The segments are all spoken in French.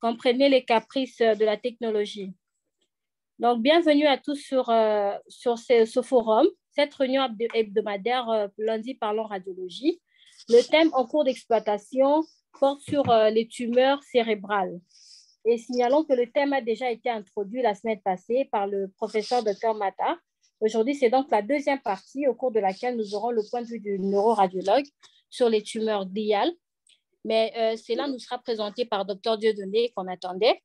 comprenez les caprices de la technologie. Donc, bienvenue à tous sur ce forum, cette réunion hebdomadaire lundi parlons radiologie. Le thème en cours d'exploitation porte sur les tumeurs cérébrales. Et signalons que le thème a déjà été introduit la semaine passée par le professeur Dr Mata. Aujourd'hui, c'est donc la deuxième partie au cours de laquelle nous aurons le point de vue du neuroradiologue sur les tumeurs gliales. Mais cela nous sera présenté par Dr Dieudonné qu'on attendait,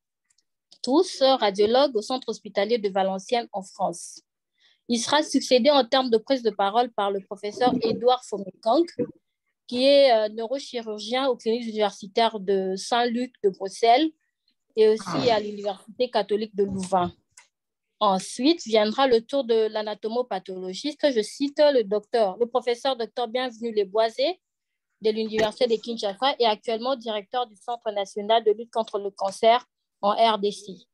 tous radiologues au centre hospitalier de Valenciennes en France. Il sera succédé en termes de prise de parole par le professeur Édouard Fomekang, qui est neurochirurgien aux cliniques universitaires de Saint-Luc de Bruxelles et aussi à l'Université catholique de Louvain. Ensuite viendra le tour de l'anatomopathologiste, je cite le professeur Dr Bienvenu Leboisé de l'Université de Kinshasa et actuellement directeur du Centre national de lutte contre le cancer en RDC.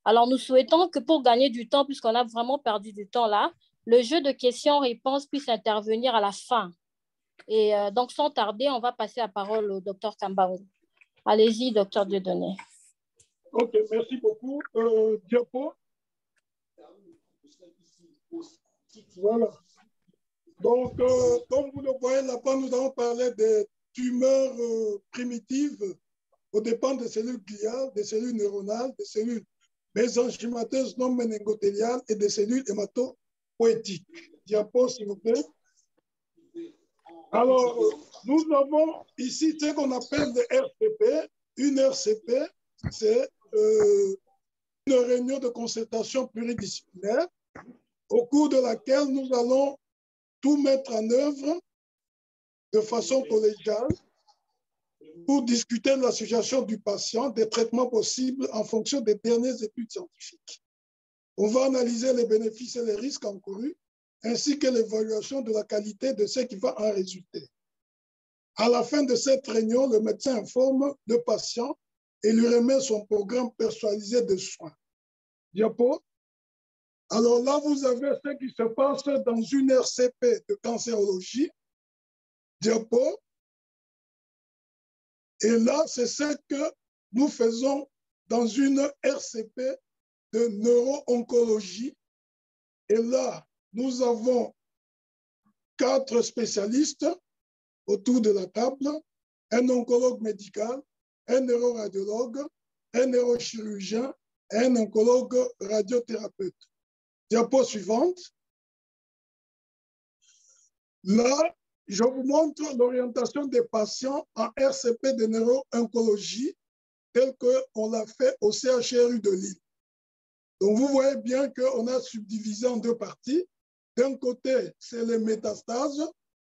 Alors, nous souhaitons que pour gagner du temps, puisqu'on a vraiment perdu du temps là, le jeu de questions-réponses puisse intervenir à la fin. Et donc, sans tarder, on va passer la parole au Dr Kambaou. Allez-y, Dr Dieudonné. OK, merci beaucoup. Diapo. Voilà. Donc, comme vous le voyez là-bas, nous allons parler des tumeurs primitives aux dépens des cellules gliales, des cellules neuronales, des cellules mésenchymateuses non méningothéliales et des cellules hématopoïétiques. Diapo, s'il vous plaît. Alors, nous avons ici ce qu'on appelle le RCP. Une RCP, c'est une réunion de concertation pluridisciplinaire au cours de laquelle nous allons tout mettre en œuvre de façon collégiale pour discuter de la situation du patient, des traitements possibles en fonction des dernières études scientifiques. On va analyser les bénéfices et les risques encourus, ainsi que l'évaluation de la qualité de ce qui va en résulter. À la fin de cette réunion, le médecin informe le patient et lui remet son programme personnalisé de soins. Diapo. Alors là, vous avez ce qui se passe dans une RCP de cancérologie. Diapo. Et là, c'est ce que nous faisons dans une RCP de neuro-oncologie. Et là, nous avons 4 spécialistes autour de la table, un oncologue médical, un neuroradiologue, un neurochirurgien et un oncologue radiothérapeute. Diapo suivante. Là, je vous montre l'orientation des patients en RCP de neuro-oncologie tel qu'on l'a fait au CHRU de Lille. Donc, vous voyez bien qu'on a subdivisé en 2 parties. D'un côté, c'est les métastases,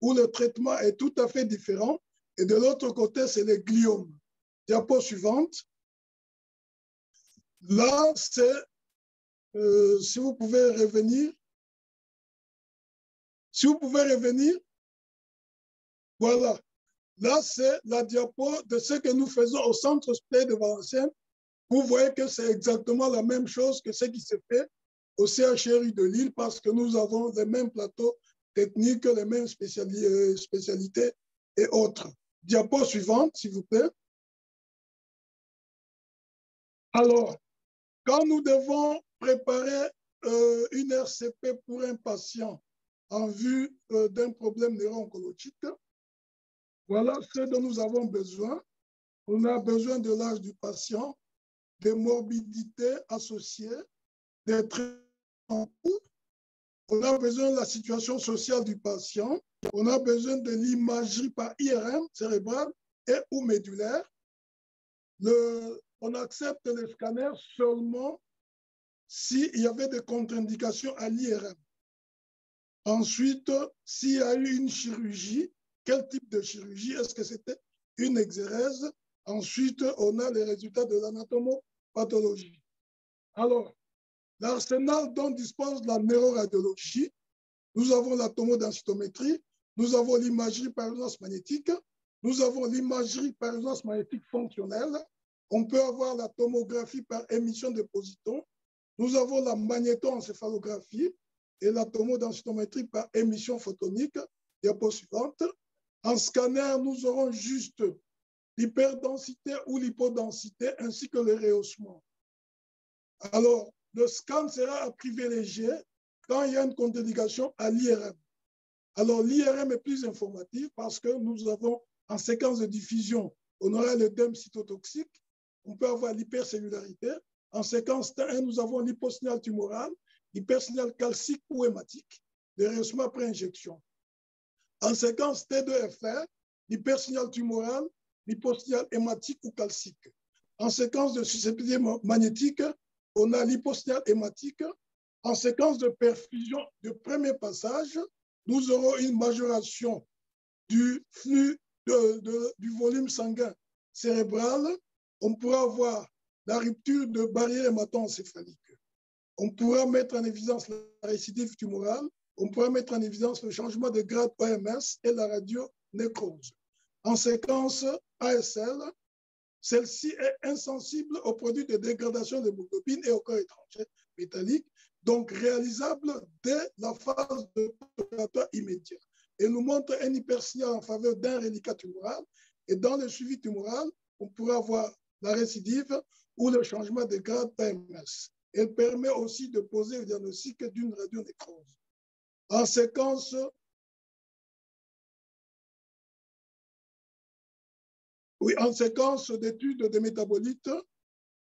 où le traitement est tout à fait différent. Et de l'autre côté, c'est les gliomes. Diapo suivante. Là, c'est, si vous pouvez revenir. Si vous pouvez revenir, voilà. Là, c'est la diapo de ce que nous faisons au centre hospitalier de Valenciennes. Vous voyez que c'est exactement la même chose que ce qui se fait au CHRU de Lille parce que nous avons les mêmes plateaux techniques, les mêmes spécialités et autres. Diapo suivante, s'il vous plaît. Alors, quand nous devons préparer une RCP pour un patient en vue d'un problème neuro-oncologique, voilà ce dont nous avons besoin. On a besoin de l'âge du patient, des morbidités associées, des traitements en cours. On a besoin de la situation sociale du patient. On a besoin de l'imagerie par IRM cérébrale et ou médulaire. On accepte les scanners seulement s'il y avait des contre-indications à l'IRM. Ensuite, s'il y a eu une chirurgie, quel type de chirurgie? Est-ce que c'était une exérèse? Ensuite, on a les résultats de l'anatomopathologie. Alors, l'arsenal dont dispose la neuroradiologie, nous avons la tomodensitométrie, nous avons l'imagerie par résonance magnétique, nous avons l'imagerie par résonance magnétique fonctionnelle, on peut avoir la tomographie par émission de positons, nous avons la magnétoencéphalographie et la tomodensitométrie par émission photonique. Diapo suivante. En scanner, nous aurons juste l'hyperdensité ou l'hypodensité, ainsi que le rehaussement. Alors, le scan sera à privilégier quand il y a une contre-indication à l'IRM. Alors, l'IRM est plus informatif parce que nous avons, en séquence de diffusion, on aura l'œdème cytotoxique, on peut avoir l'hypercellularité. En séquence T1, nous avons l'hyposignal tumoral, l'hypersignal calcique ou hématique, le rehaussement après injection. En séquence T2FR, l'hypersignal tumoral, l'hyposignal hématique ou calcique. En séquence de susceptibilité magnétique, on a l'hyposignal hématique. En séquence de perfusion de premier passage, nous aurons une majoration du flux du volume sanguin cérébral. On pourra avoir la rupture de barrière hémato-encéphalique. On pourra mettre en évidence la récidive tumorale. On pourra mettre en évidence le changement de grade OMS et la radionécrose. En séquence ASL, celle-ci est insensible aux produits de dégradation d'hémoglobine et aux corps étrangers métalliques, donc réalisable dès la phase de opératoire immédiat. Et nous montre un hypersignal en faveur d'un reliquat tumoral. Et dans le suivi tumoral, on pourra avoir la récidive ou le changement de grade OMS. Elle permet aussi de poser le diagnostic d'une radionécrose. En séquence d'études des métabolites,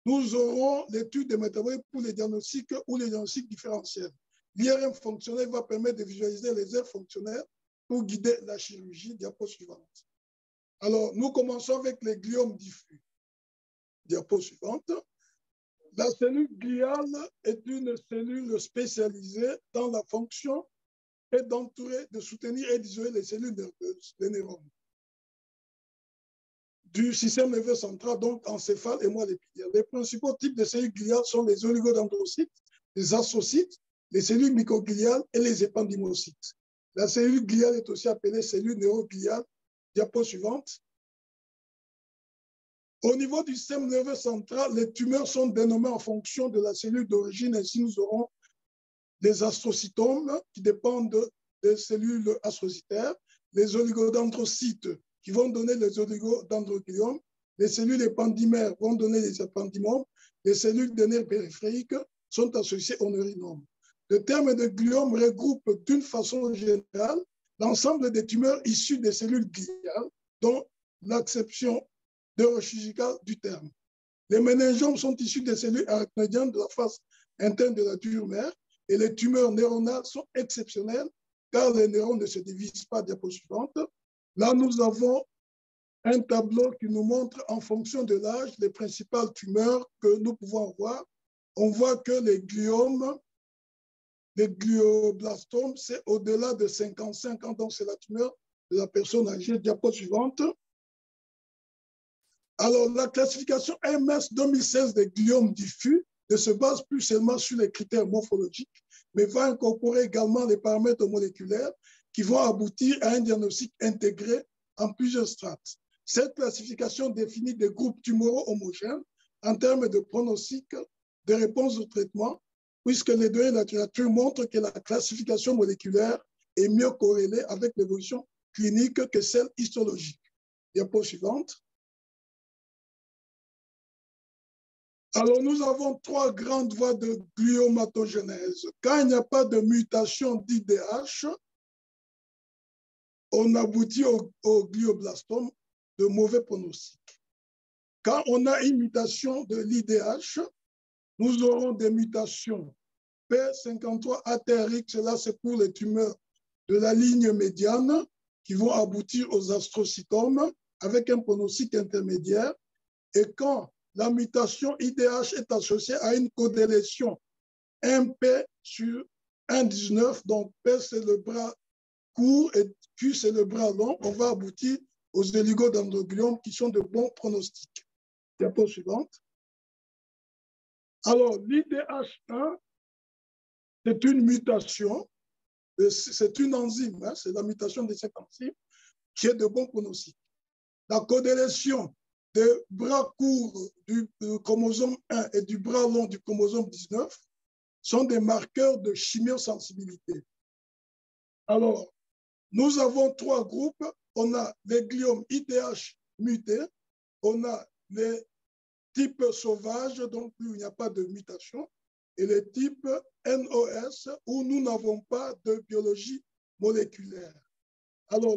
nous aurons l'étude des métabolites pour les diagnostics ou les diagnostics différentiels. L'IRM fonctionnel va permettre de visualiser les aires fonctionnelles pour guider la chirurgie. Diapo suivante. Alors, nous commençons avec les gliomes diffus. Diapo suivante. La cellule gliale est une cellule spécialisée dans la fonction et d'entourer, de soutenir et d'isoler les cellules nerveuses, les neurones, du système nerveux central, donc encéphale et moelle épinière. Les principaux types de cellules gliales sont les oligodendrocytes, les astrocytes, les cellules microgliales et les épendymocytes. La cellule gliale est aussi appelée cellule neurogliale. Diapo suivante. Au niveau du système nerveux central, les tumeurs sont dénommées en fonction de la cellule d'origine. Ainsi, nous aurons les astrocytomes qui dépendent des cellules astrocytaires, les oligodendrocytes qui vont donner les oligodendrogliomes, les cellules épendymères vont donner les épendymoses, les cellules des nerfs périphériques sont associées aux neurinomes. Le terme de gliome regroupe d'une façon générale l'ensemble des tumeurs issues des cellules gliales, dont l'acception neurochirurgicale du terme. Les méningiomes sont issus des cellules arachnoïdiennes de la face interne de la tumeur mère et les tumeurs neuronales sont exceptionnelles car les neurones ne se divisent pas. Diapo suivante. Là, nous avons un tableau qui nous montre en fonction de l'âge les principales tumeurs que nous pouvons voir. On voit que les gliomes, les glioblastomes, c'est au-delà de 55 ans, donc c'est la tumeur de la personne âgée. Diapo suivante. Alors, la classification MS 2016 des gliomes diffus ne se base plus seulement sur les critères morphologiques, mais va incorporer également les paramètres moléculaires qui vont aboutir à un diagnostic intégré en plusieurs strates. Cette classification définit des groupes tumoraux homogènes en termes de pronostic, de réponse au traitement, puisque les données de la littérature montrent que la classification moléculaire est mieux corrélée avec l'évolution clinique que celle histologique. Diapo suivante. Alors, nous avons trois grandes voies de gliomatogénèse. Quand il n'y a pas de mutation d'IDH, on aboutit au glioblastome de mauvais pronostic. Quand on a une mutation de l'IDH, nous aurons des mutations P53ATRX, là c'est pour les tumeurs de la ligne médiane qui vont aboutir aux astrocytomes avec un pronostic intermédiaire. Et quand la mutation IDH est associée à une codélétion MP sur 1,19, donc P c'est le bras court et Q c'est le bras long, on va aboutir aux oligodendrogliomes qui sont de bons pronostics. Diapo suivante. Alors, l'IDH1, c'est une mutation, c'est une enzyme, hein, c'est la mutation de cette enzyme qui est de bons pronostics. La codélétion des bras courts du chromosome 1 et du bras long du chromosome 19 sont des marqueurs de chimiosensibilité. Alors, nous avons trois groupes. On a les gliomes IDH mutés, on a les types sauvages, donc où il n'y a pas de mutation, et les types NOS, où nous n'avons pas de biologie moléculaire. Alors,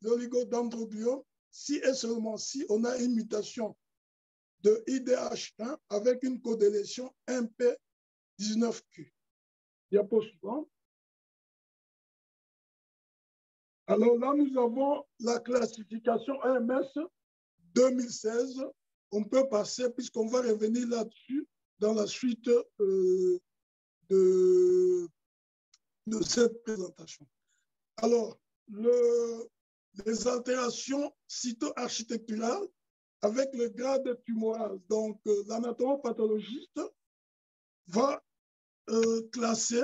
l'oligodendrogliome, si et seulement si on a une mutation de IDH1 avec une codélétion MP19Q. Diapo suivante. Alors là, nous avons la classification OMS 2016. On peut passer, puisqu'on va revenir là-dessus dans la suite de cette présentation. Alors, les altérations cytoarchitecturales avec le grade tumoral. Donc, l'anatomopathologiste va classer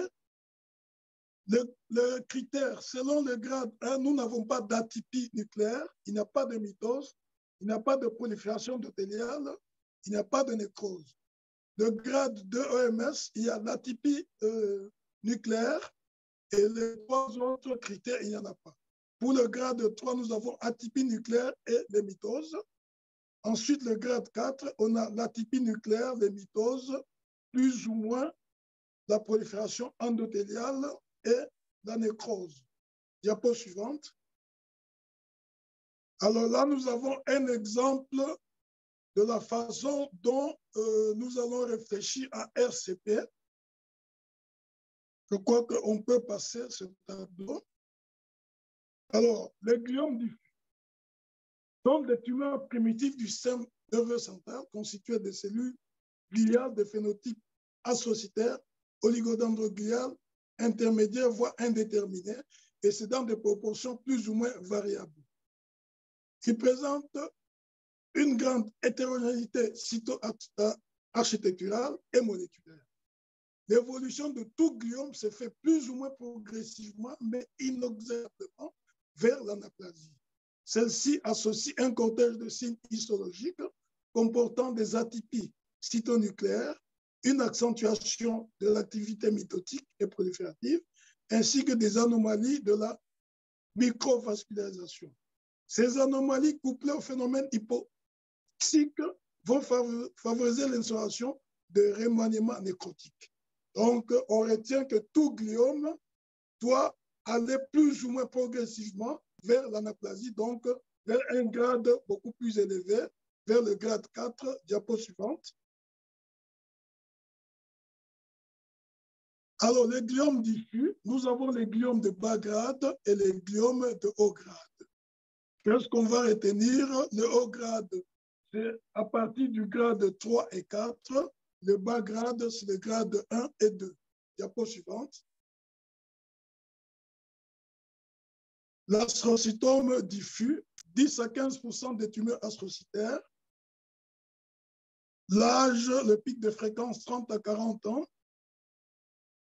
le critère. Selon le grade 1, nous n'avons pas d'atypie nucléaire, il n'y a pas de mitose, il n'y a pas de prolifération endothéliale, il n'y a pas de nécrose. Le grade 2 OMS, il y a l'atypie nucléaire et les trois autres critères, il n'y en a pas. Pour le grade 3, nous avons atypie nucléaire et les mitoses. Ensuite, le grade 4, on a l'atypie nucléaire, les mitoses, plus ou moins la prolifération endothéliale et la nécrose. Diapo suivante. Alors là, nous avons un exemple de la façon dont nous allons réfléchir à RCP. Je crois qu'on peut passer ce tableau. Alors, les gliomes diffus sont des tumeurs primitives du système nerveux central constituées de cellules gliales de phénotype astrocytaire, oligodendroglial, intermédiaire, voire indéterminé, et c'est dans des proportions plus ou moins variables. Qui présentent une grande hétérogénéité cytoarchitecturale et moléculaire. L'évolution de tout gliome se fait plus ou moins progressivement, mais inexorablement vers l'anaplasie. Celle-ci associe un cortège de signes histologiques comportant des atypies cytonucléaires, une accentuation de l'activité mitotique et proliférative, ainsi que des anomalies de la microvascularisation. Ces anomalies couplées au phénomène hypoxique vont favoriser l'instauration de remaniements nécrotiques. Donc, on retient que tout gliome doit aller plus ou moins progressivement vers l'anaplasie, donc vers un grade beaucoup plus élevé, vers le grade 4, diapo suivante. Alors, les gliomes diffus, nous avons les gliomes de bas grade et les gliomes de haut grade. Qu'est-ce qu'on va retenir? Le haut grade, c'est à partir du grade 3 et 4. Le bas grade, c'est le grade 1 et 2. Diapo suivante. L'astrocytome diffus, 10 à 15% des tumeurs astrocytaires. L'âge, le pic de fréquence, 30 à 40 ans.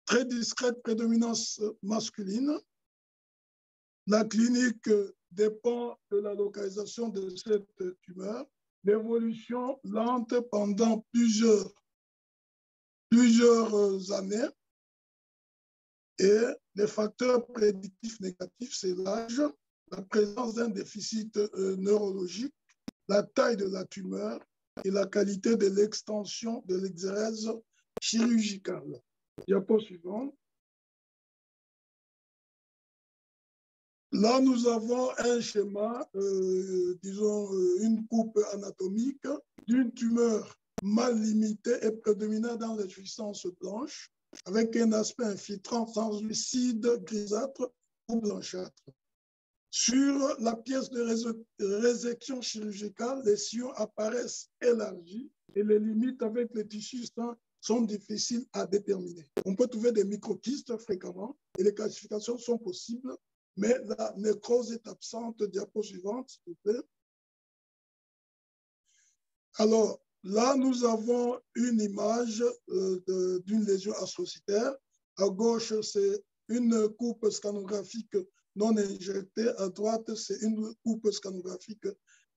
Très discrète prédominance masculine. La clinique dépend de la localisation de cette tumeur. L'évolution lente pendant plusieurs années. Et les facteurs prédictifs négatifs, c'est l'âge, la présence d'un déficit neurologique, la taille de la tumeur et la qualité de l'extension de l'exérèse chirurgicale. Diapo suivante. Là, nous avons un schéma, disons une coupe anatomique d'une tumeur mal limitée et prédominant dans les jouissances blanches, avec un aspect infiltrant translucide, grisâtre ou blanchâtre. Sur la pièce de résection chirurgicale, les sillons apparaissent élargis et les limites avec les tissus sont difficiles à déterminer. On peut trouver des microkystes fréquemment et les classifications sont possibles, mais la nécrose est absente. Diapo suivante, s'il vous plaît. Alors, là, nous avons une image d'une lésion astrocytaire. À gauche, c'est une coupe scanographique non injectée. À droite, c'est une coupe scanographique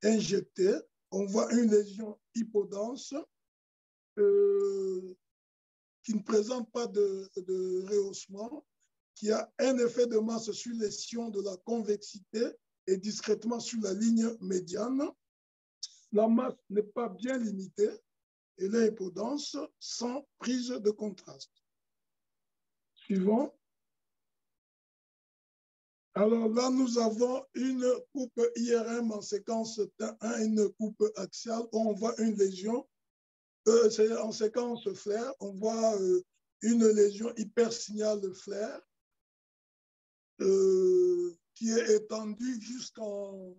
injectée. On voit une lésion hypodense qui ne présente pas de rehaussement, qui a un effet de masse sur les sillons de la convexité et discrètement sur la ligne médiane. la masse n'est pas bien limitée, elle est hypodense sans prise de contraste. Suivant. Alors là, nous avons une coupe IRM en séquence T1, une coupe axiale, où on voit une lésion. C'est en séquence flair, on voit une lésion hypersignale flair qui est étendue jusqu'en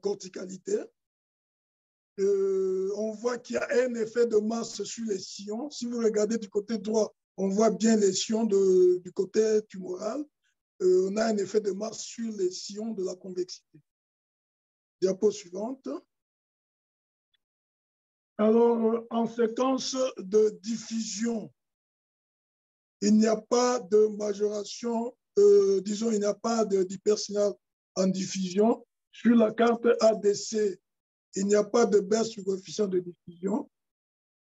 corticalité. On voit qu'il y a un effet de masse sur les sillons. Si vous regardez du côté droit, on voit bien les sillons du côté tumoral. On a un effet de masse sur les sillons de la convexité. Diapo suivante. Alors, en séquence de diffusion, il n'y a pas de majoration, disons, il n'y a pas d'hypersignal en diffusion. Sur la carte ADC, il n'y a pas de baisse du coefficient de diffusion.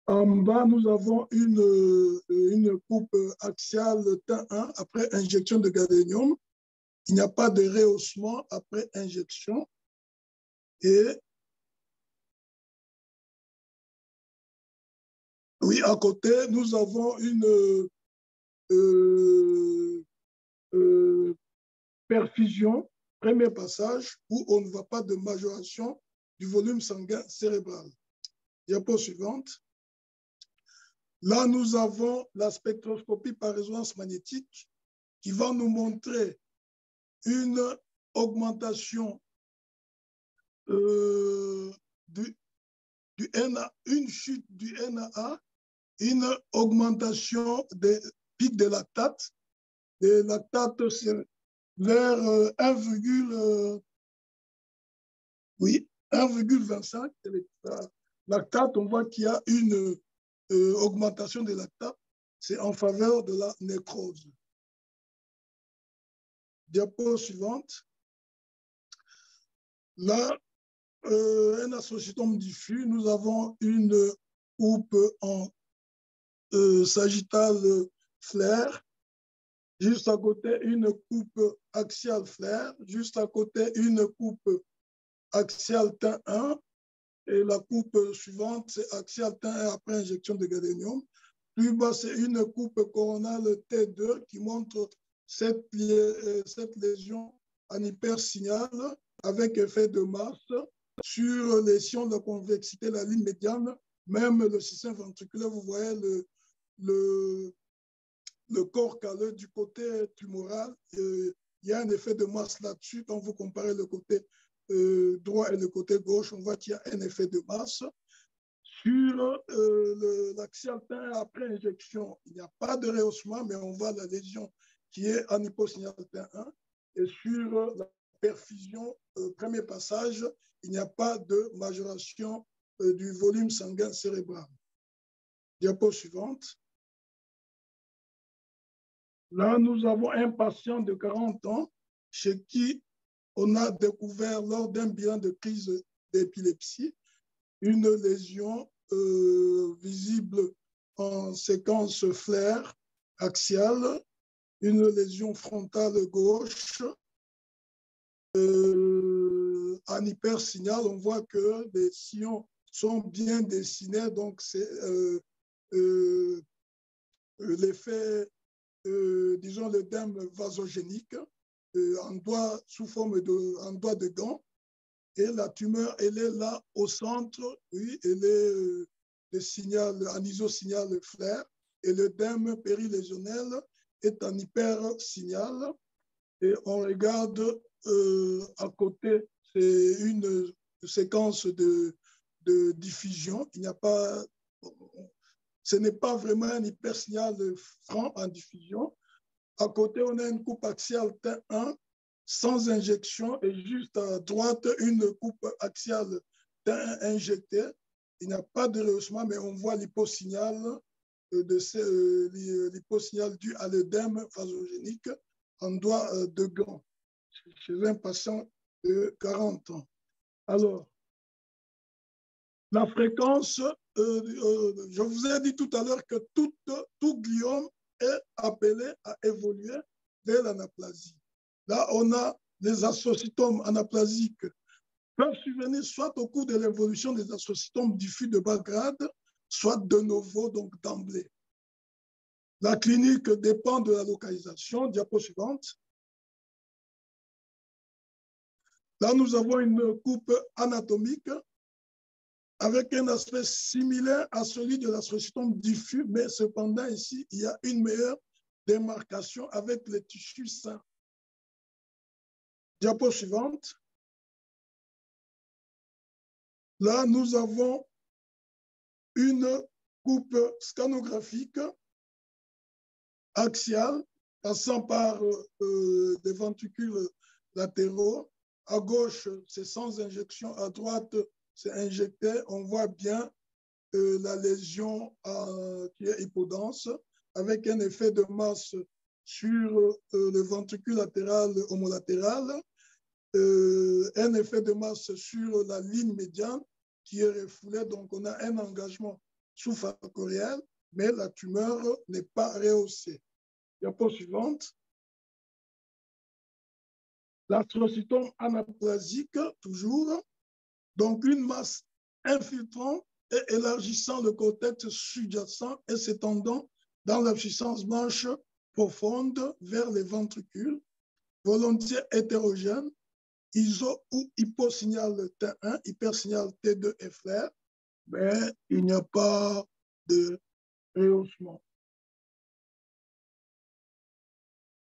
En bas, nous avons une coupe axiale T1 après injection de gadolinium. Il n'y a pas de rehaussement après injection. Et oui, à côté, nous avons une perfusion, premier passage, où on ne voit pas de majoration du volume sanguin cérébral. Diapo suivante. Là, nous avons la spectroscopie par résonance magnétique qui va nous montrer une augmentation du NA, une chute du NAA, une augmentation des pics de lactate. Les lactates, c'est vers 1,25. Lactate, on voit qu'il y a une augmentation des lactates. C'est en faveur de la nécrose. Diapo suivante. Là, un astrocytome diffus, nous avons une coupe en sagittale flair, juste à côté une coupe axiale flair, juste à côté une coupe axiale T1 et la coupe suivante c'est axiale T1 après injection de gadolinium. Plus bas c'est une coupe coronale T2 qui montre cette lésion en hypersignal avec effet de masse sur les sillons de convexité, la ligne médiane, même le système ventriculaire, vous voyez le corps calleux du côté tumoral. Il y a un effet de masse là-dessus. Quand vous comparez le côté droit et le côté gauche, on voit qu'il y a un effet de masse. Sur l'axial T1 après injection, il n'y a pas de rehaussement, mais on voit la lésion qui est en hyposignal T1. Et sur la perfusion, premier passage, il n'y a pas de majoration du volume sanguin cérébral. Diapo suivante. Là, nous avons un patient de 40 ans chez qui on a découvert lors d'un bilan de crise d'épilepsie une lésion visible en séquence flair axiale, une lésion frontale gauche. En hypersignal, on voit que les sillons sont bien dessinés, donc c'est l'effet, disons, l'œdème vasogénique en doigt sous forme en doigt de gant. Et la tumeur, elle est là au centre, oui, elle est le signal, en isosignal flair, et l'œdème périlésionnel est en hypersignal. Et on regarde à côté, c'est une séquence de diffusion. Il n'y a pas, ce n'est pas vraiment un hypersignal franc en diffusion. À côté, on a une coupe axiale T1 sans injection et juste à droite, une coupe axiale T1 injectée. Il n'y a pas de rehaussement, mais on voit l'hyposignal l'hyposignal dû à l'œdème vasogénique en doigt de gant chez un patient de 40 ans. Alors, la fréquence, je vous ai dit tout à l'heure que tout gliome est appelé à évoluer vers l'anaplasie. Là, on a les astrocytomes anaplasiques peuvent survenir soit au cours de l'évolution des astrocytomes diffus de bas grade, soit de novo, donc d'emblée. La clinique dépend de la localisation. Diapo suivante. Là, nous avons une coupe anatomique avec un aspect similaire à celui de l'astrocytome diffus, mais cependant, ici, il y a une meilleure démarcation avec les tissus sains. Diapo suivante. Là, nous avons une coupe scanographique axiale, passant par des ventricules latéraux. À gauche, c'est sans injection. À droite, c'est injecté. On voit bien la lésion qui est hypodense, avec un effet de masse sur le ventricule latéral homolatéral, un effet de masse sur la ligne médiane qui est refoulée. Donc, on a un engagement sous-factoriel, mais la tumeur n'est pas rehaussée. Diapo suivante. L'astrocytome anaplasique, toujours. Donc, une masse infiltrant et élargissant le cortex sous-jacent et s'étendant dans la puissance blanche profonde vers les ventricules, volontiers hétérogène, iso ou hyposignal T1, hypersignal T2 et flair, mais il n'y a pas de rehaussement.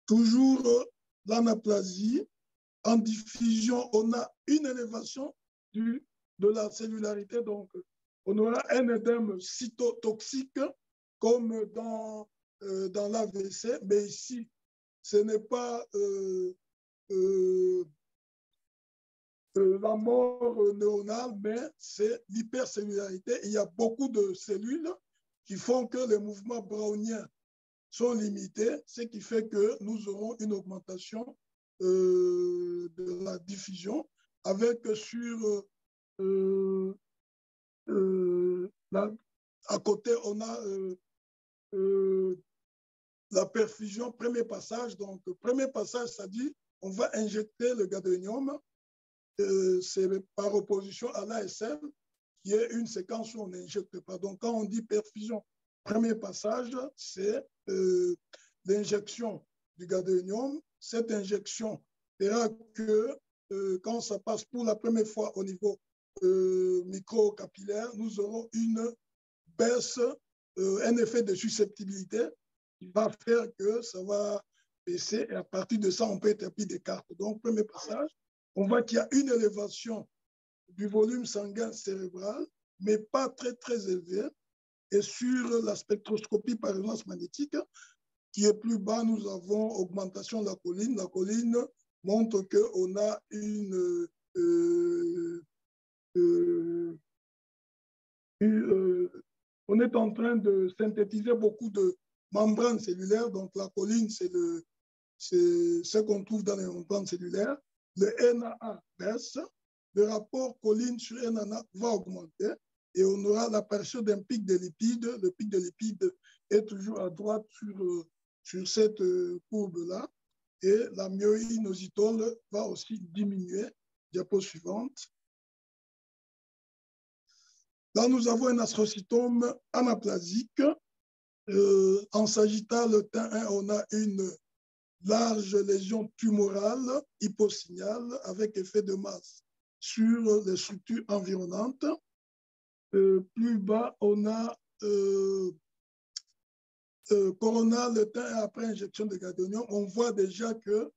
Toujours l'anaplasie. En diffusion, on a une élévation de la cellularité, donc on aura un édème cytotoxique comme dans l'AVC, mais ici, ce n'est pas la mort neuronale, mais c'est l'hypercellularité. Il y a beaucoup de cellules qui font que les mouvements browniens sont limités, ce qui fait que nous aurons une augmentation de la diffusion, avec sur à côté, on a la perfusion, premier passage. Donc, premier passage, ça dit, on va injecter le gadolinium, c'est par opposition à l'ASL, qui est une séquence où on n'injecte pas. Donc, quand on dit perfusion, premier passage, c'est l'injection du gadolinium. Cette injection fera que quand ça passe pour la première fois au niveau microcapillaire, nous aurons une baisse, un effet de susceptibilité qui va faire que ça va baisser et à partir de ça, on peut établir des cartes. Donc, premier passage, on voit qu'il y a une élévation du volume sanguin cérébral, mais pas très, très élevée. Et sur la spectroscopie par résonance magnétique, qui est plus bas, nous avons augmentation de la choline. La choline montre qu'on a on est en train de synthétiser beaucoup de membranes cellulaires. Donc, la choline, c'est ce qu'on trouve dans les membranes cellulaires. Le NAA baisse. Le rapport choline sur NAA va augmenter et on aura l'apparition d'un pic de lipides. Le pic de lipides est toujours à droite sur cette courbe-là. Et la myoinositol va aussi diminuer. Diapo suivante. Là, nous avons un astrocytome anaplasique. En sagittal T1, on a une large lésion tumorale hyposignale avec effet de masse sur les structures environnantes. Plus bas, on a coronal T1 après injection de gadolinium. On voit déjà que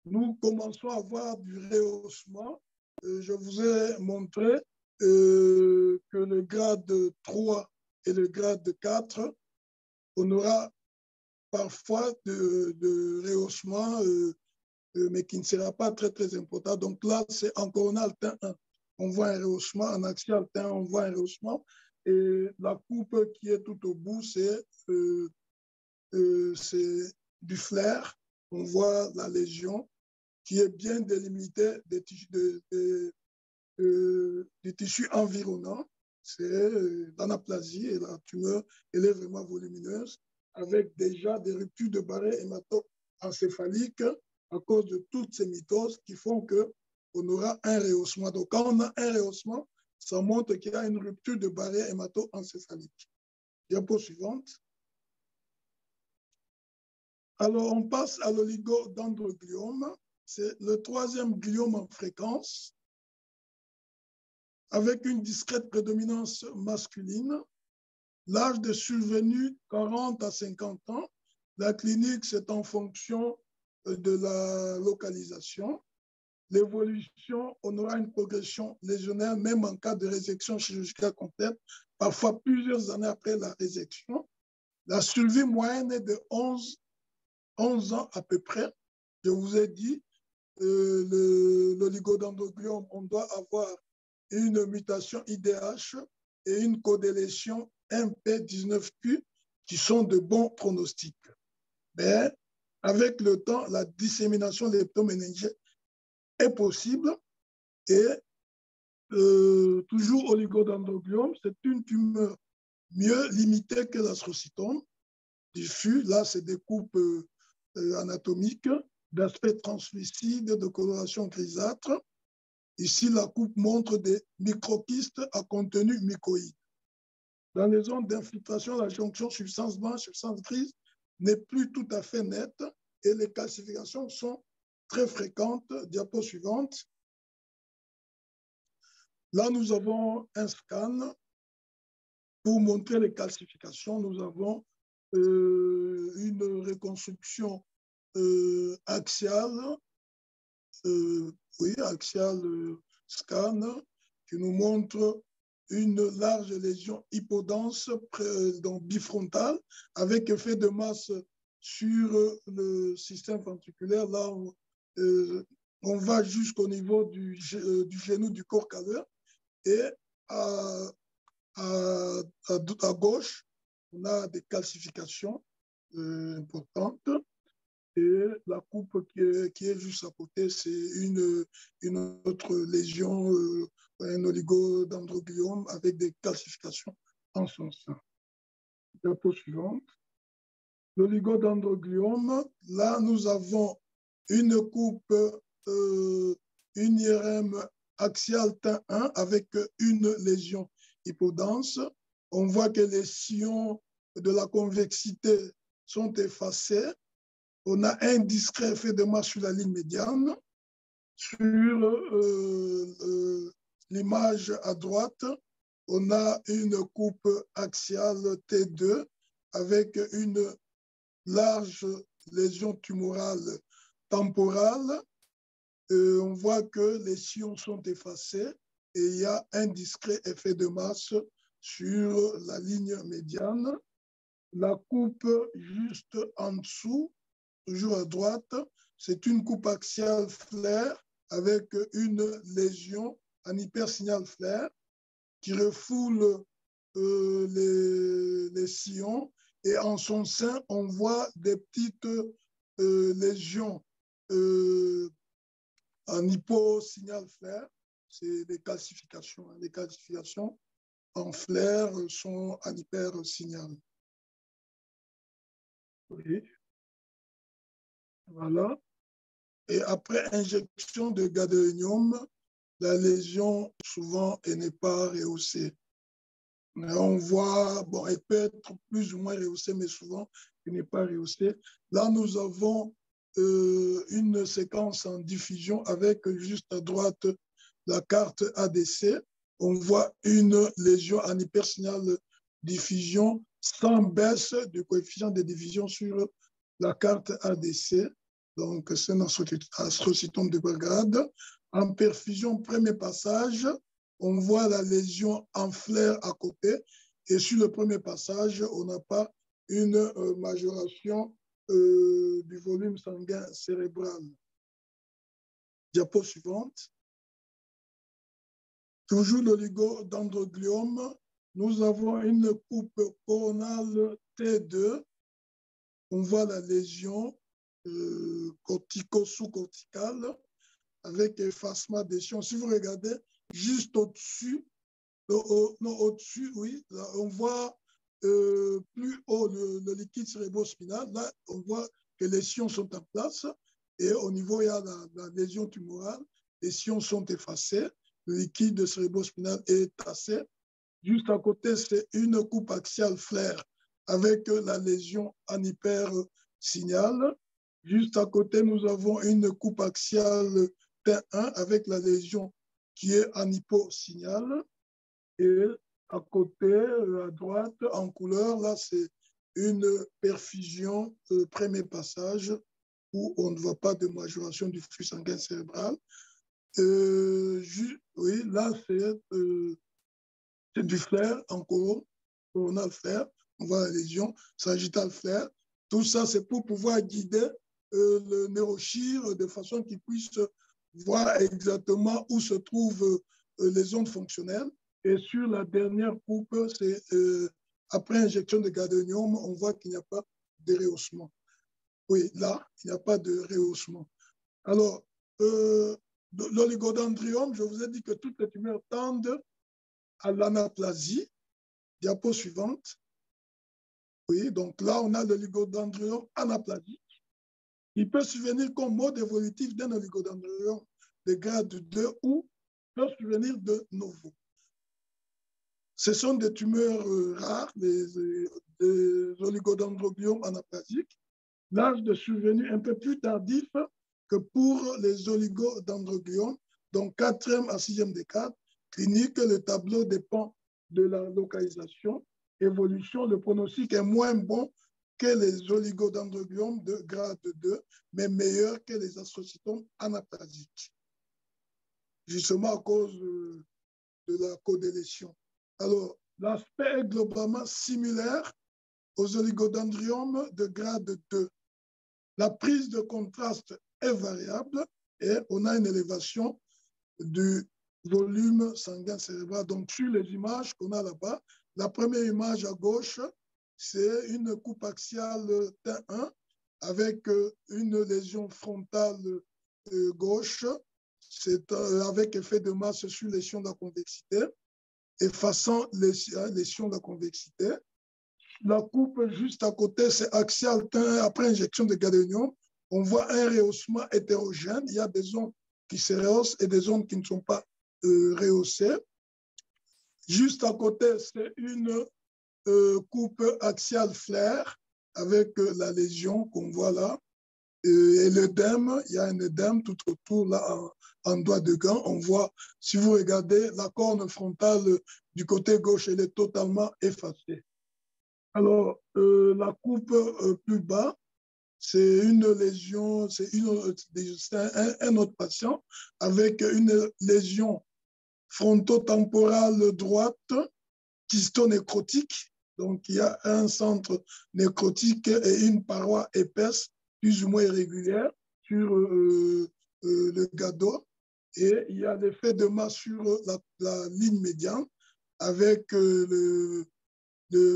nous commençons à avoir du rehaussement. Je vous ai montré que le grade 3 et le grade 4, on aura parfois de rehaussement, mais qui ne sera pas très, très important. Donc là, c'est en coronal T1, on voit un rehaussement, en axial T1, on voit un rehaussement. Et la coupe qui est tout au bout, c'est du flair. On voit la lésion qui est bien délimitée des tissus environnants. C'est l'anaplasie et la tumeur, elle est vraiment volumineuse, avec déjà des ruptures de barré hémato-encéphalique à cause de toutes ces mitoses qui font que on aura un rehaussement. Donc, quand on a un rehaussement, ça montre qu'il y a une rupture de barrière hémato-encéphalique. Diapo suivante. Alors, on passe à l'oligodendrogliome. C'est le troisième gliome en fréquence, avec une discrète prédominance masculine. L'âge de survenue, 40 à 50 ans. La clinique, c'est en fonction de la localisation. L'évolution, on aura une progression lésionnaire, même en cas de résection chirurgicale complète, parfois plusieurs années après la résection. La survie moyenne est de 11 ans à peu près. Je vous ai dit, l'oligodendrogliome, on doit avoir une mutation IDH et une codélétion MP19Q qui sont de bons pronostics. Mais avec le temps, la dissémination leptoméningée est possible et toujours oligodendrogliome, c'est une tumeur mieux limitée que l'astrocytome diffus. Là, c'est des coupes anatomiques d'aspect translucide, de coloration grisâtre. Ici, la coupe montre des microkystes à contenu mycoïde. Dans les zones d'infiltration, la jonction substance blanche, substance grise n'est plus tout à fait nette et les calcifications sont très fréquentes. Diapo suivante. Là, nous avons un scan pour montrer les calcifications. Nous avons une reconstruction axiale, axiale scan, qui nous montre une large lésion hypodense donc bifrontale avec effet de masse sur le système ventriculaire. Là, on va jusqu'au niveau du genou du corps caleur et à gauche, on a des calcifications importantes. Et la coupe qui est juste à côté, c'est une autre lésion, un oligodendrogliome avec des calcifications en son sein. Diapo suivante. L'oligodendrogliome, là, nous avons une coupe, une IRM axiale teint 1 avec une lésion hypodense. On voit que les sillons de la convexité sont effacés. On a un discret effet de masse sur la ligne médiane. Sur l'image à droite, on a une coupe axiale T2 avec une large lésion tumorale temporale. On voit que les sillons sont effacés et il y a un discret effet de masse sur la ligne médiane. La coupe juste en dessous, toujours à droite, c'est une coupe axiale flair avec une lésion en hypersignal flair qui refoule les sillons et en son sein, on voit des petites lésions en hyposignal flair. C'est des calcifications. Les calcifications en flair sont en hypersignal. Oui. Voilà. Et après injection de gadolinium, la lésion souvent n'est pas rehaussée. On voit, bon, elle peut être plus ou moins rehaussée, mais souvent, elle n'est pas rehaussée. Là, nous avons une séquence en diffusion avec juste à droite la carte ADC. On voit une lésion en hypersignal diffusion sans baisse du coefficient de division sur la carte ADC. Donc, c'est un astrocytome de bas grade. En perfusion, premier passage, on voit la lésion en flair à côté. Et sur le premier passage, on n'a pas une majoration du volume sanguin cérébral. Diapo suivante. Toujours l'oligodendrogliome. Nous avons une coupe coronale T2. On voit la lésion cortico-sous-corticale avec effacement des sillons. Si vous regardez juste au-dessus, au-dessus, oui, là, on voit plus haut le liquide cérébrospinal. Là, on voit que les sillons sont en place et au niveau, il y a la lésion tumorale les sillons sont effacés, le liquide cérébrospinal est tassé. Juste à côté, c'est une coupe axiale flaire avec la lésion en hypersignal. Juste à côté, nous avons une coupe axiale T1 avec la lésion qui est en hyposignal. Et à côté, à droite, en couleur, là, c'est une perfusion premier passage où on ne voit pas de majoration du flux sanguin cérébral. Oui, là, c'est du flair en coronal flair. On voit la lésion, sagittal flair. Tout ça, c'est pour pouvoir guider le neurochir de façon qu'il puisse voir exactement où se trouvent les zones fonctionnelles. Et sur la dernière coupe, c'est après injection de gadolinium, on voit qu'il n'y a pas de rehaussement. Oui, là, il n'y a pas de rehaussement. Alors, l'oligodendrium, je vous ai dit que toutes les tumeurs tendent à l'anaplasie. Diapo suivante. Oui, donc là, on a l'oligodendrium anaplasique. Il peut survenir comme mode évolutif d'un oligodendrium de grade 2 ou peut survenir de novo. Ce sont des tumeurs rares, des oligodendrogliomes anaplasiques. L'âge de survenue un peu plus tardif que pour les oligodendrogliomes, donc 4e à 6e décade clinique. Le tableau dépend de la localisation. Évolution, le pronostic est moins bon que les oligodendrogliomes de grade 2, mais meilleur que les astrocytomes anaplasiques, justement à cause de la codélétion. Alors, l'aspect est globalement similaire aux oligodendriomes de grade 2. La prise de contraste est variable et on a une élévation du volume sanguin cérébral. Donc, sur les images qu'on a là-bas, la première image à gauche, c'est une coupe axiale T1 avec une lésion frontale gauche, c'est avec effet de masse sur lésion de la convexité, effaçant lésion de la convexité. La coupe juste à côté, c'est axial T1 après injection de gadolinium. On voit un rehaussement hétérogène. Il y a des zones qui se rehaussent et des zones qui ne sont pas rehaussées. Juste à côté, c'est une coupe axiale flaire avec la lésion qu'on voit là. Et l'œdème, il y a un œdème tout autour là en doigt de gant. On voit, si vous regardez, la corne frontale du côté gauche, elle est totalement effacée. Alors, la coupe plus bas, c'est une lésion, c'est un autre patient avec une lésion frontotemporale droite, kystonécrotique. Donc, il y a un centre nécrotique et une paroi épaisse, plus ou moins irrégulière, sur le gado. Et il y a l'effet de masse sur la ligne médiane avec le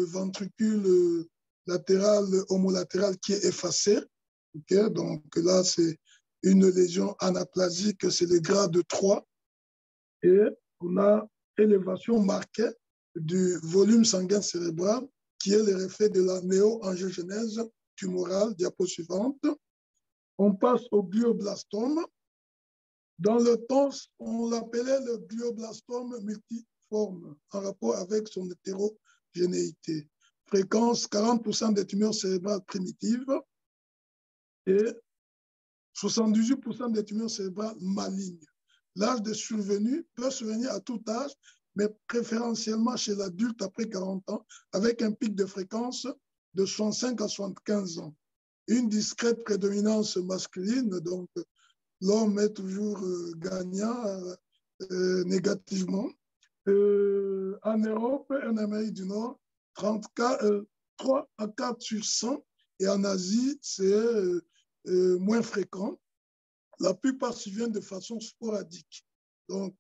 ventricule latéral, homolatéral qui est effacé. Okay? Donc là, c'est une lésion anaplasique, c'est le grade 3. Et on a élévation marquée du volume sanguin cérébral, qui est le reflet de la néo-angiogénèse tumorale. Diapo suivante. On passe au glioblastome. Dans le temps, on l'appelait le glioblastome multiforme en rapport avec son hétérogénéité. Fréquence 40% des tumeurs cérébrales primitives et 78% des tumeurs cérébrales malignes. L'âge de survenue peut survenir à tout âge, mais préférentiellement chez l'adulte après 40 ans, avec un pic de fréquence de 65 à 75 ans. Une discrète prédominance masculine, donc l'homme est toujours gagnant négativement. En Europe et en Amérique du Nord, 3 à 4 sur 100, et en Asie, c'est moins fréquent. La plupart surviennent de façon sporadique. Donc,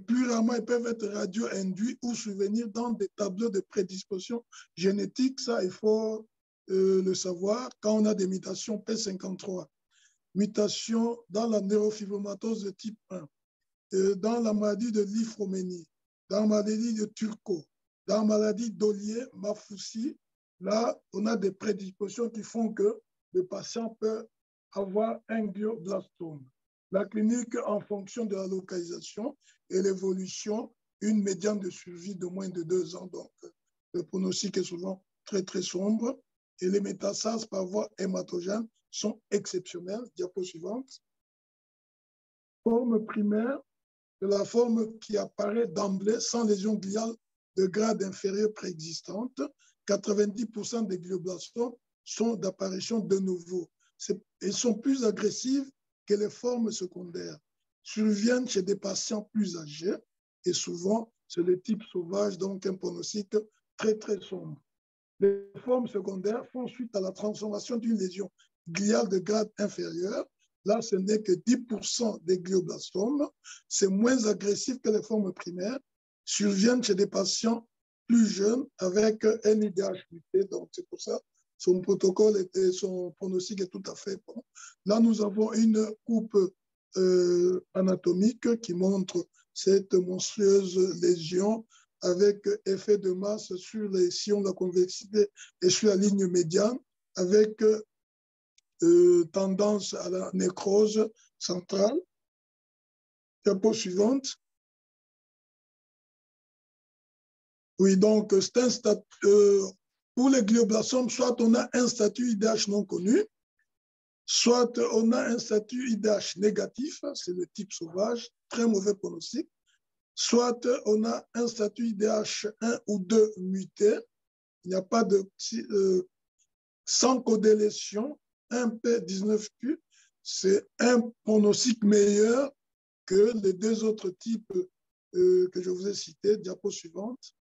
plus rarement, ils peuvent être radio-induits ou survenir dans des tableaux de prédisposition génétique. Ça, il faut le savoir. Quand on a des mutations P53, mutation dans la neurofibromatose de type 1, dans la maladie de Li-Fraumeni, dans la maladie de Turcot, dans la maladie d'Ollier-Mafoussi, là, on a des prédispositions qui font que le patient peut avoir un glioblastome. La clinique, en fonction de la localisation et l'évolution, une médiane de survie de moins de 2 ans. Donc, le pronostic est souvent très, très sombre. Et les métastases par voie hématogène sont exceptionnelles. Diapo suivante. Forme primaire, de la forme qui apparaît d'emblée sans lésion gliale de grade inférieur préexistante. 90% des glioblastomes sont d'apparition de nouveau. Ils sont plus agressives que les formes secondaires. Surviennent chez des patients plus âgés et souvent c'est le type sauvage, donc un pronostic très, très sombre. Les formes secondaires font suite à la transformation d'une lésion gliale de grade inférieur. Là, ce n'est que 10% des glioblastomes. C'est moins agressif que les formes primaires. Surviennent chez des patients plus jeunes avec un IDH muté. Donc, c'est pour ça son protocole et son pronostic est tout à fait bon. Là, nous avons une coupe anatomique qui montre cette monstrueuse lésion avec effet de masse sur les sillons de la convexité et sur la ligne médiane, avec tendance à la nécrose centrale. Diapo suivante. Oui, donc, c'est un pour les glioblastomes, soit on a un statut IDH non connu, soit on a un statut IDH négatif, c'est le type sauvage, très mauvais pronostic, soit on a un statut IDH 1 ou 2 muté, il n'y a pas de sans codélétion, un P19Q, c'est un pronostic meilleur que les 2 autres types que je vous ai cités. Diapo suivante.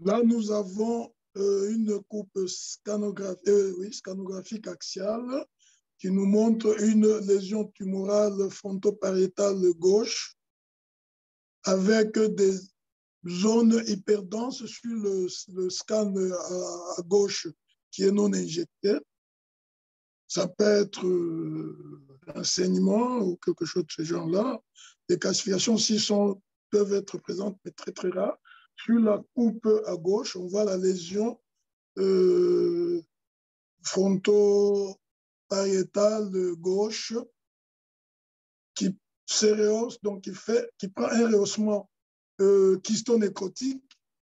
Là, nous avons une coupe scanographique axiale qui nous montre une lésion tumorale frontopariétale gauche avec des zones hyperdenses sur le scan à gauche qui est non injecté. Ça peut être un saignement ou quelque chose de ce genre-là. Les calcifications aussi peuvent être présentes, mais très, très rares. Sur la coupe à gauche, on voit la lésion fronto-pariétale gauche qui se rehausse, donc qui prend un rehaussement kystonécrotique,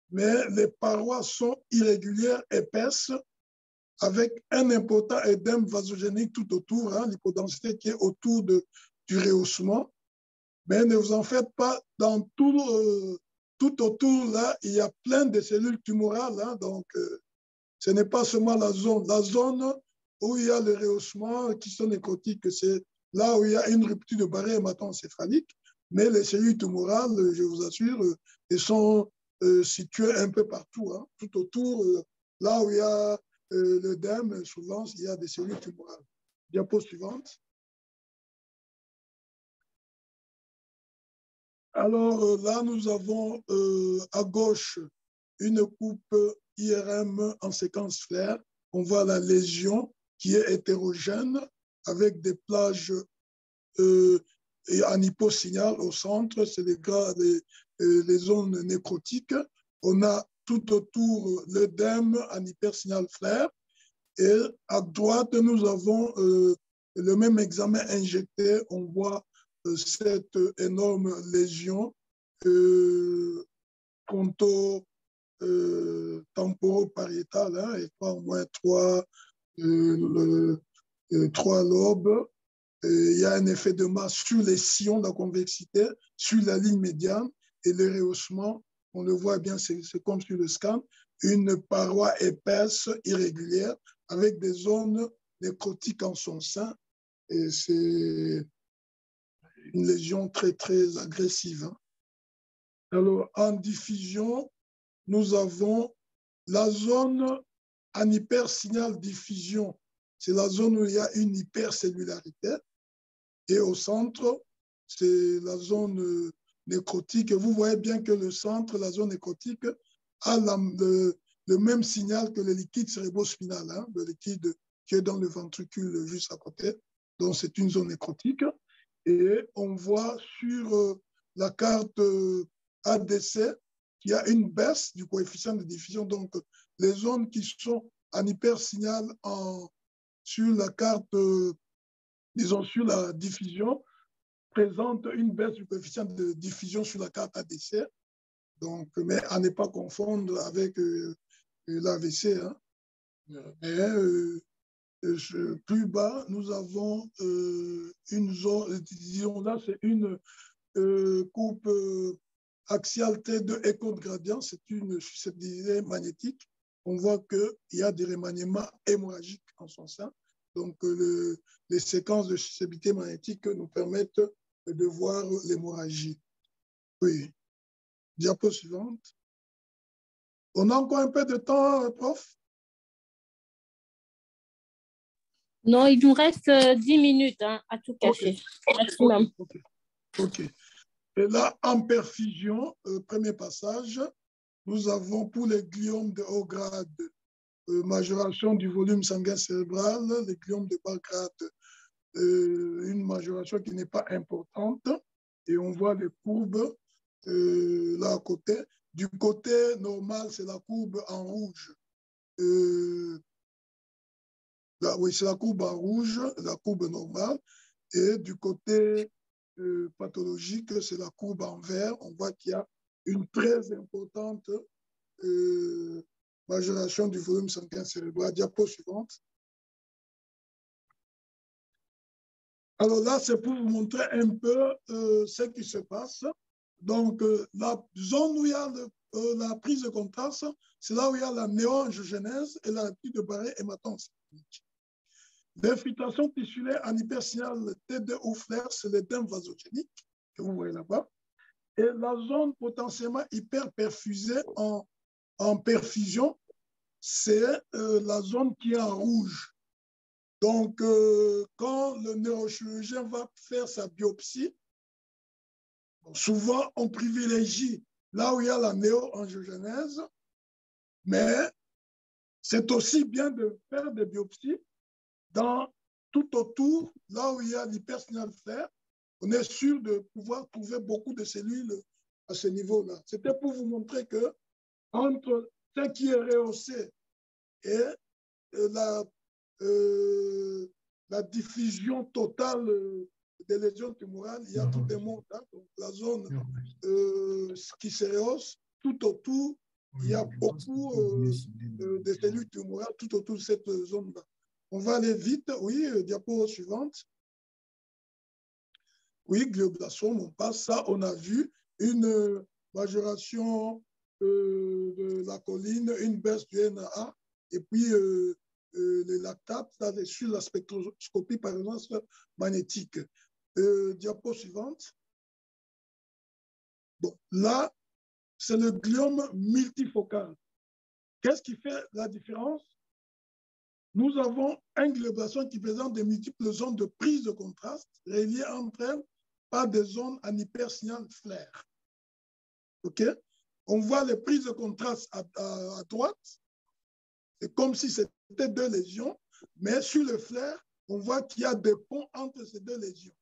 mais les parois sont irrégulières, épaisses, avec un important édème vasogénique tout autour, hein, l'hypodensité qui est autour du rehaussement. Mais ne vous en faites pas, dans tout autour, là, il y a plein de cellules tumorales, hein, donc ce n'est pas seulement la zone où il y a le rehaussement kystonécrotique, c'est là où il y a une rupture de barrière hémato-encéphalique, mais les cellules tumorales, je vous assure, elles sont situées un peu partout, hein, tout autour, là où il y a l'œdème, souvent, il y a des cellules tumorales. Diapo suivante. Alors là, nous avons à gauche une coupe IRM en séquence flair. On voit la lésion qui est hétérogène avec des plages et en hyposignal au centre, c'est les zones nécrotiques. On a tout autour l'œdème en hypersignal flair. Et à droite, nous avons le même examen injecté. On voit cette énorme lésion fronto-temporo-pariétale, hein, et pas au moins 3 lobes. Il y a un effet de masse sur les sillons de la convexité, sur la ligne médiane, et le rehaussement, on le voit bien, c'est comme sur le scan, une paroi épaisse, irrégulière, avec des zones nécrotiques en son sein, et c'est une lésion très, très agressive. Hein. Alors, en diffusion, nous avons la zone en hypersignal diffusion. C'est la zone où il y a une hypercellularité. Et au centre, c'est la zone nécrotique. Vous voyez bien que le centre, la zone nécrotique, a le même signal que le liquide cérébrospinal, hein, le liquide qui est dans le ventricule juste à côté. Donc, c'est une zone nécrotique. Et on voit sur la carte ADC qu'il y a une baisse du coefficient de diffusion. Donc, les zones qui sont en hypersignal sur la carte disons, sur la diffusion, présente une baisse du coefficient de diffusion sur la carte ADC. Donc, mais à ne pas confondre avec l'AVC. Hein. Mais plus bas, nous avons une zone, disons là, c'est une coupe axiale T2 écho de gradient, c'est une susceptibilité magnétique. On voit qu'il y a des remaniements hémorragiques en son sein. Donc, les séquences de susceptibilité magnétique nous permettent de voir l'hémorragie. Oui. Diapo suivante. On a encore un peu de temps, prof? Non, il nous reste 10 minutes hein, à tout casser. Maximum. OK. Et là, en perfusion, premier passage, nous avons pour les gliomes de haut grade, majoration du volume sanguin cérébral, les gliomes de bas grade, une majoration qui n'est pas importante. Et on voit les courbes là à côté. Du côté normal, c'est la courbe en rouge. Là, oui, c'est la courbe en rouge, la courbe normale. Et du côté pathologique, c'est la courbe en vert. On voit qu'il y a une très importante majoration du volume sanguin cérébral. Diapo suivante. Alors là, c'est pour vous montrer un peu ce qui se passe. Donc, la zone où il y a la prise de contraste, c'est là où il y a la néoangiogénèse et la rupture de barrière hémato-encéphalique. L'infiltration tissulaire en hypersignal T2 ou flair, c'est l'édème vasogénique que vous voyez là-bas. Et la zone potentiellement hyperperfusée en perfusion, c'est la zone qui est en rouge. Donc, quand le neurochirurgien va faire sa biopsie, souvent on privilégie là où il y a la néoangiogénèse, mais c'est aussi bien de faire des biopsies tout autour, là où il y a l'hypersignal flair. On est sûr de pouvoir trouver beaucoup de cellules à ce niveau-là. C'était pour vous montrer que entre ce qui est rehaussé et la diffusion totale des lésions tumorales, il y a tout un monde. Hein. Donc, la zone qui se rehausse, tout autour, il y a beaucoup de cellules tumorales tout autour de cette zone-là. On va aller vite. Oui, diapo suivante. Oui, glioblastome, on passe. Ça, on a vu une majoration de la choline, une baisse du NAA, et puis les lactates, ça, c'est sur la spectroscopie par résonance magnétique. Diapo suivante. Bon, là, c'est le gliome multifocal. Qu'est-ce qui fait la différence? Nous avons un glioblastome qui présente de multiples zones de prise de contraste reliées entre elles par des zones en hypersignal flair. OK? On voit les prises de contraste à droite. C'est comme si c'était deux lésions, mais sur le flair, on voit qu'il y a des ponts entre ces deux lésions.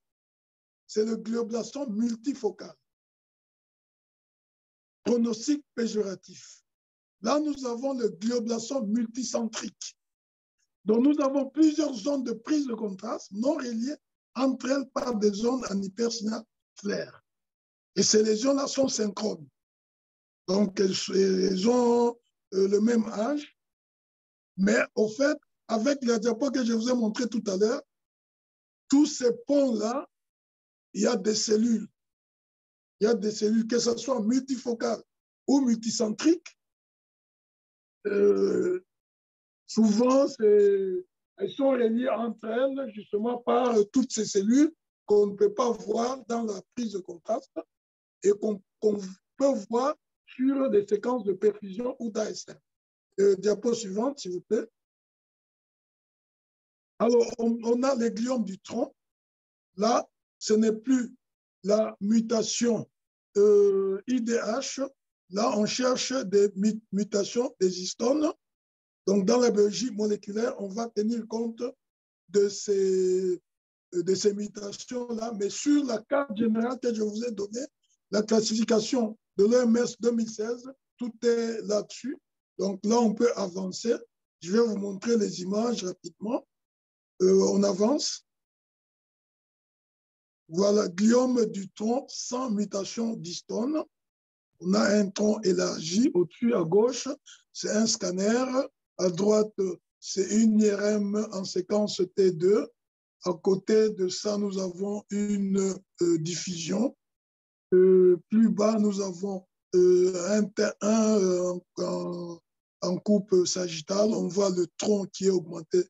C'est le glioblastome multifocal. Pronostic péjoratif. Là, nous avons le glioblastome multicentrique. Donc, nous avons plusieurs zones de prise de contraste non reliées entre elles par des zones en hypersignal flair. Et ces lésions-là sont synchrones. Donc, elles ont le même âge. Mais au fait, avec la diapo que je vous ai montré tout à l'heure, tous ces ponts-là, il y a des cellules. Il y a des cellules, que ce soit multifocales ou multicentriques. Souvent, elles sont reliées entre elles justement par toutes ces cellules qu'on ne peut pas voir dans la prise de contraste et qu'on peut voir sur des séquences de perfusion ou d'ASM. Diapo suivante, s'il vous plaît. Alors, on a les gliomes du tronc. Là, ce n'est plus la mutation IDH. Là, on cherche des mutations des histones. Donc, dans la biologie moléculaire, on va tenir compte de ces mutations-là, mais sur la carte générale que je vous ai donnée, la classification de l'OMS 2016, tout est là-dessus. Donc là, on peut avancer. Je vais vous montrer les images rapidement. On avance. Voilà, gliome du tronc sans mutation d'histone. On a un tronc élargi. Au-dessus, à gauche, c'est un scanner. À droite, c'est une IRM en séquence T2. À côté de ça, nous avons une diffusion. Plus bas, nous avons en coupe sagittale. On voit le tronc qui est augmenté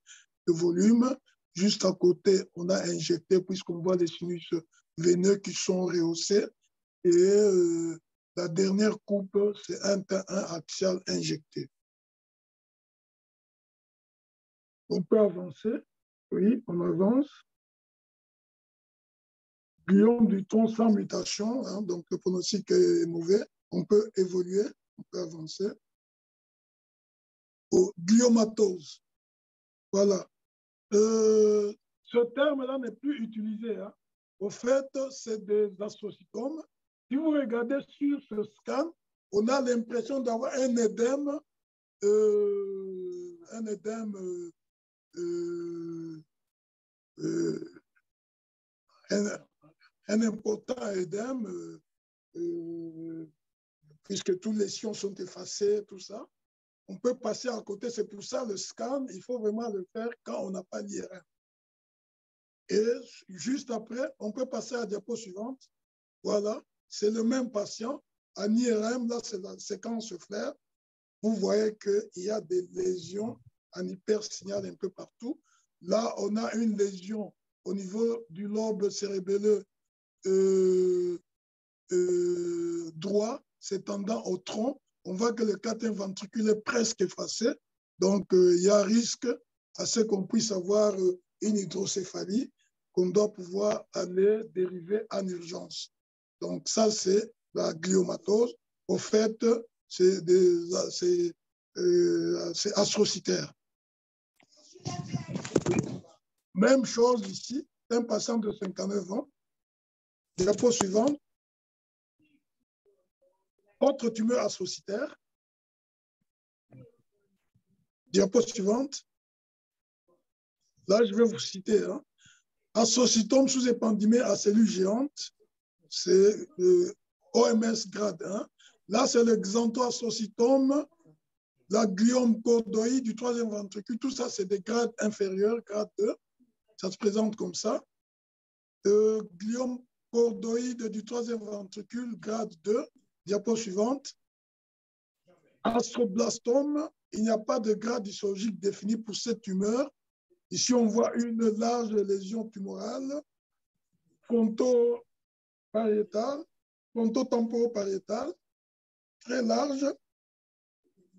de volume. Juste à côté, on a injecté, puisqu'on voit les sinus veineux qui sont rehaussés. Et la dernière coupe, c'est un T1 axial injecté. On peut avancer. Oui, on avance. Gliome du tronc sans mutation, hein, donc le pronostic est mauvais. On peut évoluer, on peut avancer. Gliomatose. Voilà. Ce terme-là n'est plus utilisé. Hein. Au fait, c'est des astrocytomes. Si vous regardez sur ce scan, on a l'impression d'avoir un édème un important édème, puisque tous les sions sont effacés, tout ça. On peut passer à côté. C'est pour ça le scan, il faut vraiment le faire quand on n'a pas l'IRM. Et juste après, on peut passer à la diapo suivante. Voilà, c'est le même patient. En IRM, là, c'est la séquence flair. Vous voyez qu'il y a des lésions en hypersignal un peu partout. Là, on a une lésion au niveau du lobe cérébelleux droit, s'étendant au tronc. On voit que le quatrième ventricule est presque effacé. Donc, il y a risque à ce qu'on puisse avoir une hydrocéphalie qu'on doit pouvoir aller dériver en urgence. Donc, ça, c'est la gliomatose. Au fait, c'est astrocytaire. Même chose ici, un patient de 59 ans. Diapo suivante. Autre tumeur astrocytaire. Diapo suivante. Là, je vais vous citer. Hein. Astrocytome sous-épandymé à cellules géantes. C'est OMS grade 1. Là, c'est le xanthoastrocytome, la gliome chordoïde du troisième ventricule. Tout ça, c'est des grades inférieurs, grade 2. Ça se présente comme ça. Gliome chordoïde du troisième ventricule, grade 2. Diapo suivante. Astroblastome, il n'y a pas de grade histologique défini pour cette tumeur. Ici, on voit une large lésion tumorale, fronto-temporo-pariétale, très large,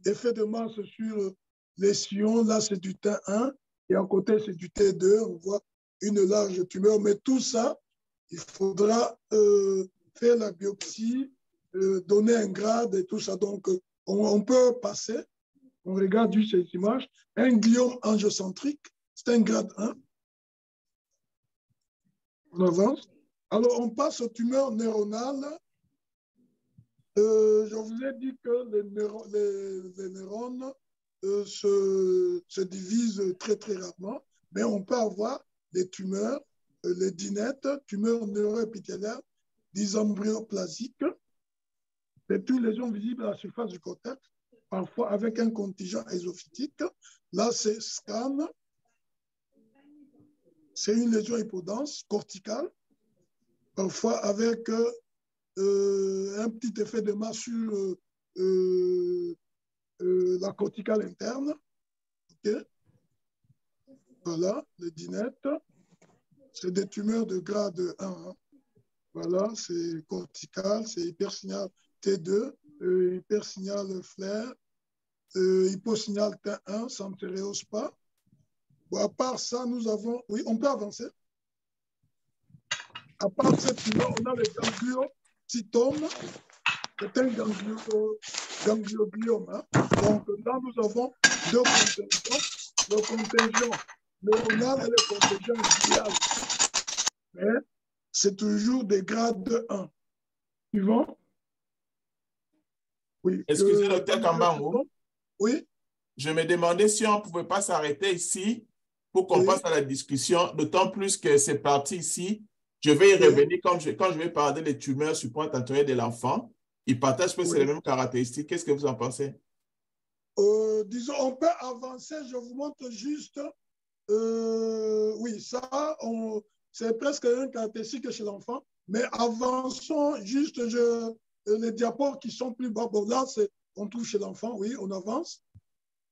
effet de masse sur les sillons. Là, c'est du T1 et à côté, c'est du T2. On voit une large tumeur, mais tout ça, il faudra faire la biopsie, donner un grade et tout ça. Donc, on peut passer, on regarde juste ces images, un gliome angiocentrique, c'est un grade 1. On avance. Alors, on passe aux tumeurs neuronales. Je vous ai dit que les neurones se divisent très, très rarement, mais on peut avoir des tumeurs, les DINET, tumeurs neuroépithéliales, dysembryoplasmiques, c'est une lésion visible à la surface du cortex, parfois avec un contingent ésophytique. Là, c'est scan. C'est une lésion hypodense corticale, parfois avec un petit effet de masse sur la corticale interne. Okay. Voilà, les DINET. C'est des tumeurs de grade 1. Hein. Voilà, c'est cortical, c'est hypersignal T2, hypersignal flair, hyposignal T1, ça ne se rehausse pas. Bon, à part ça, nous avons... Oui, on peut avancer. À part cette tumeur, on a le gangliocytome. C'est un gangliogliome. Hein. Donc là, nous avons deux contingents. Le contingent neuronal et le contingent glial. Mais c'est toujours des grades 1. Suivant. Oui. Excusez, docteur Kambangu. Oui. Je me demandais si on ne pouvait pas s'arrêter ici pour qu'on passe à la discussion, d'autant plus que c'est parti ici Je vais y revenir quand je vais parler des tumeurs sur pointe antérieure de l'enfant. Ils partagent presque les mêmes caractéristiques. Qu'est-ce que vous en pensez? Disons, on peut avancer. Je vous montre juste. Oui, ça, c'est presque une caractéristique chez l'enfant. Mais avançons juste les diapos qui sont plus bas. Bon, là, on trouve chez l'enfant. Oui, on avance.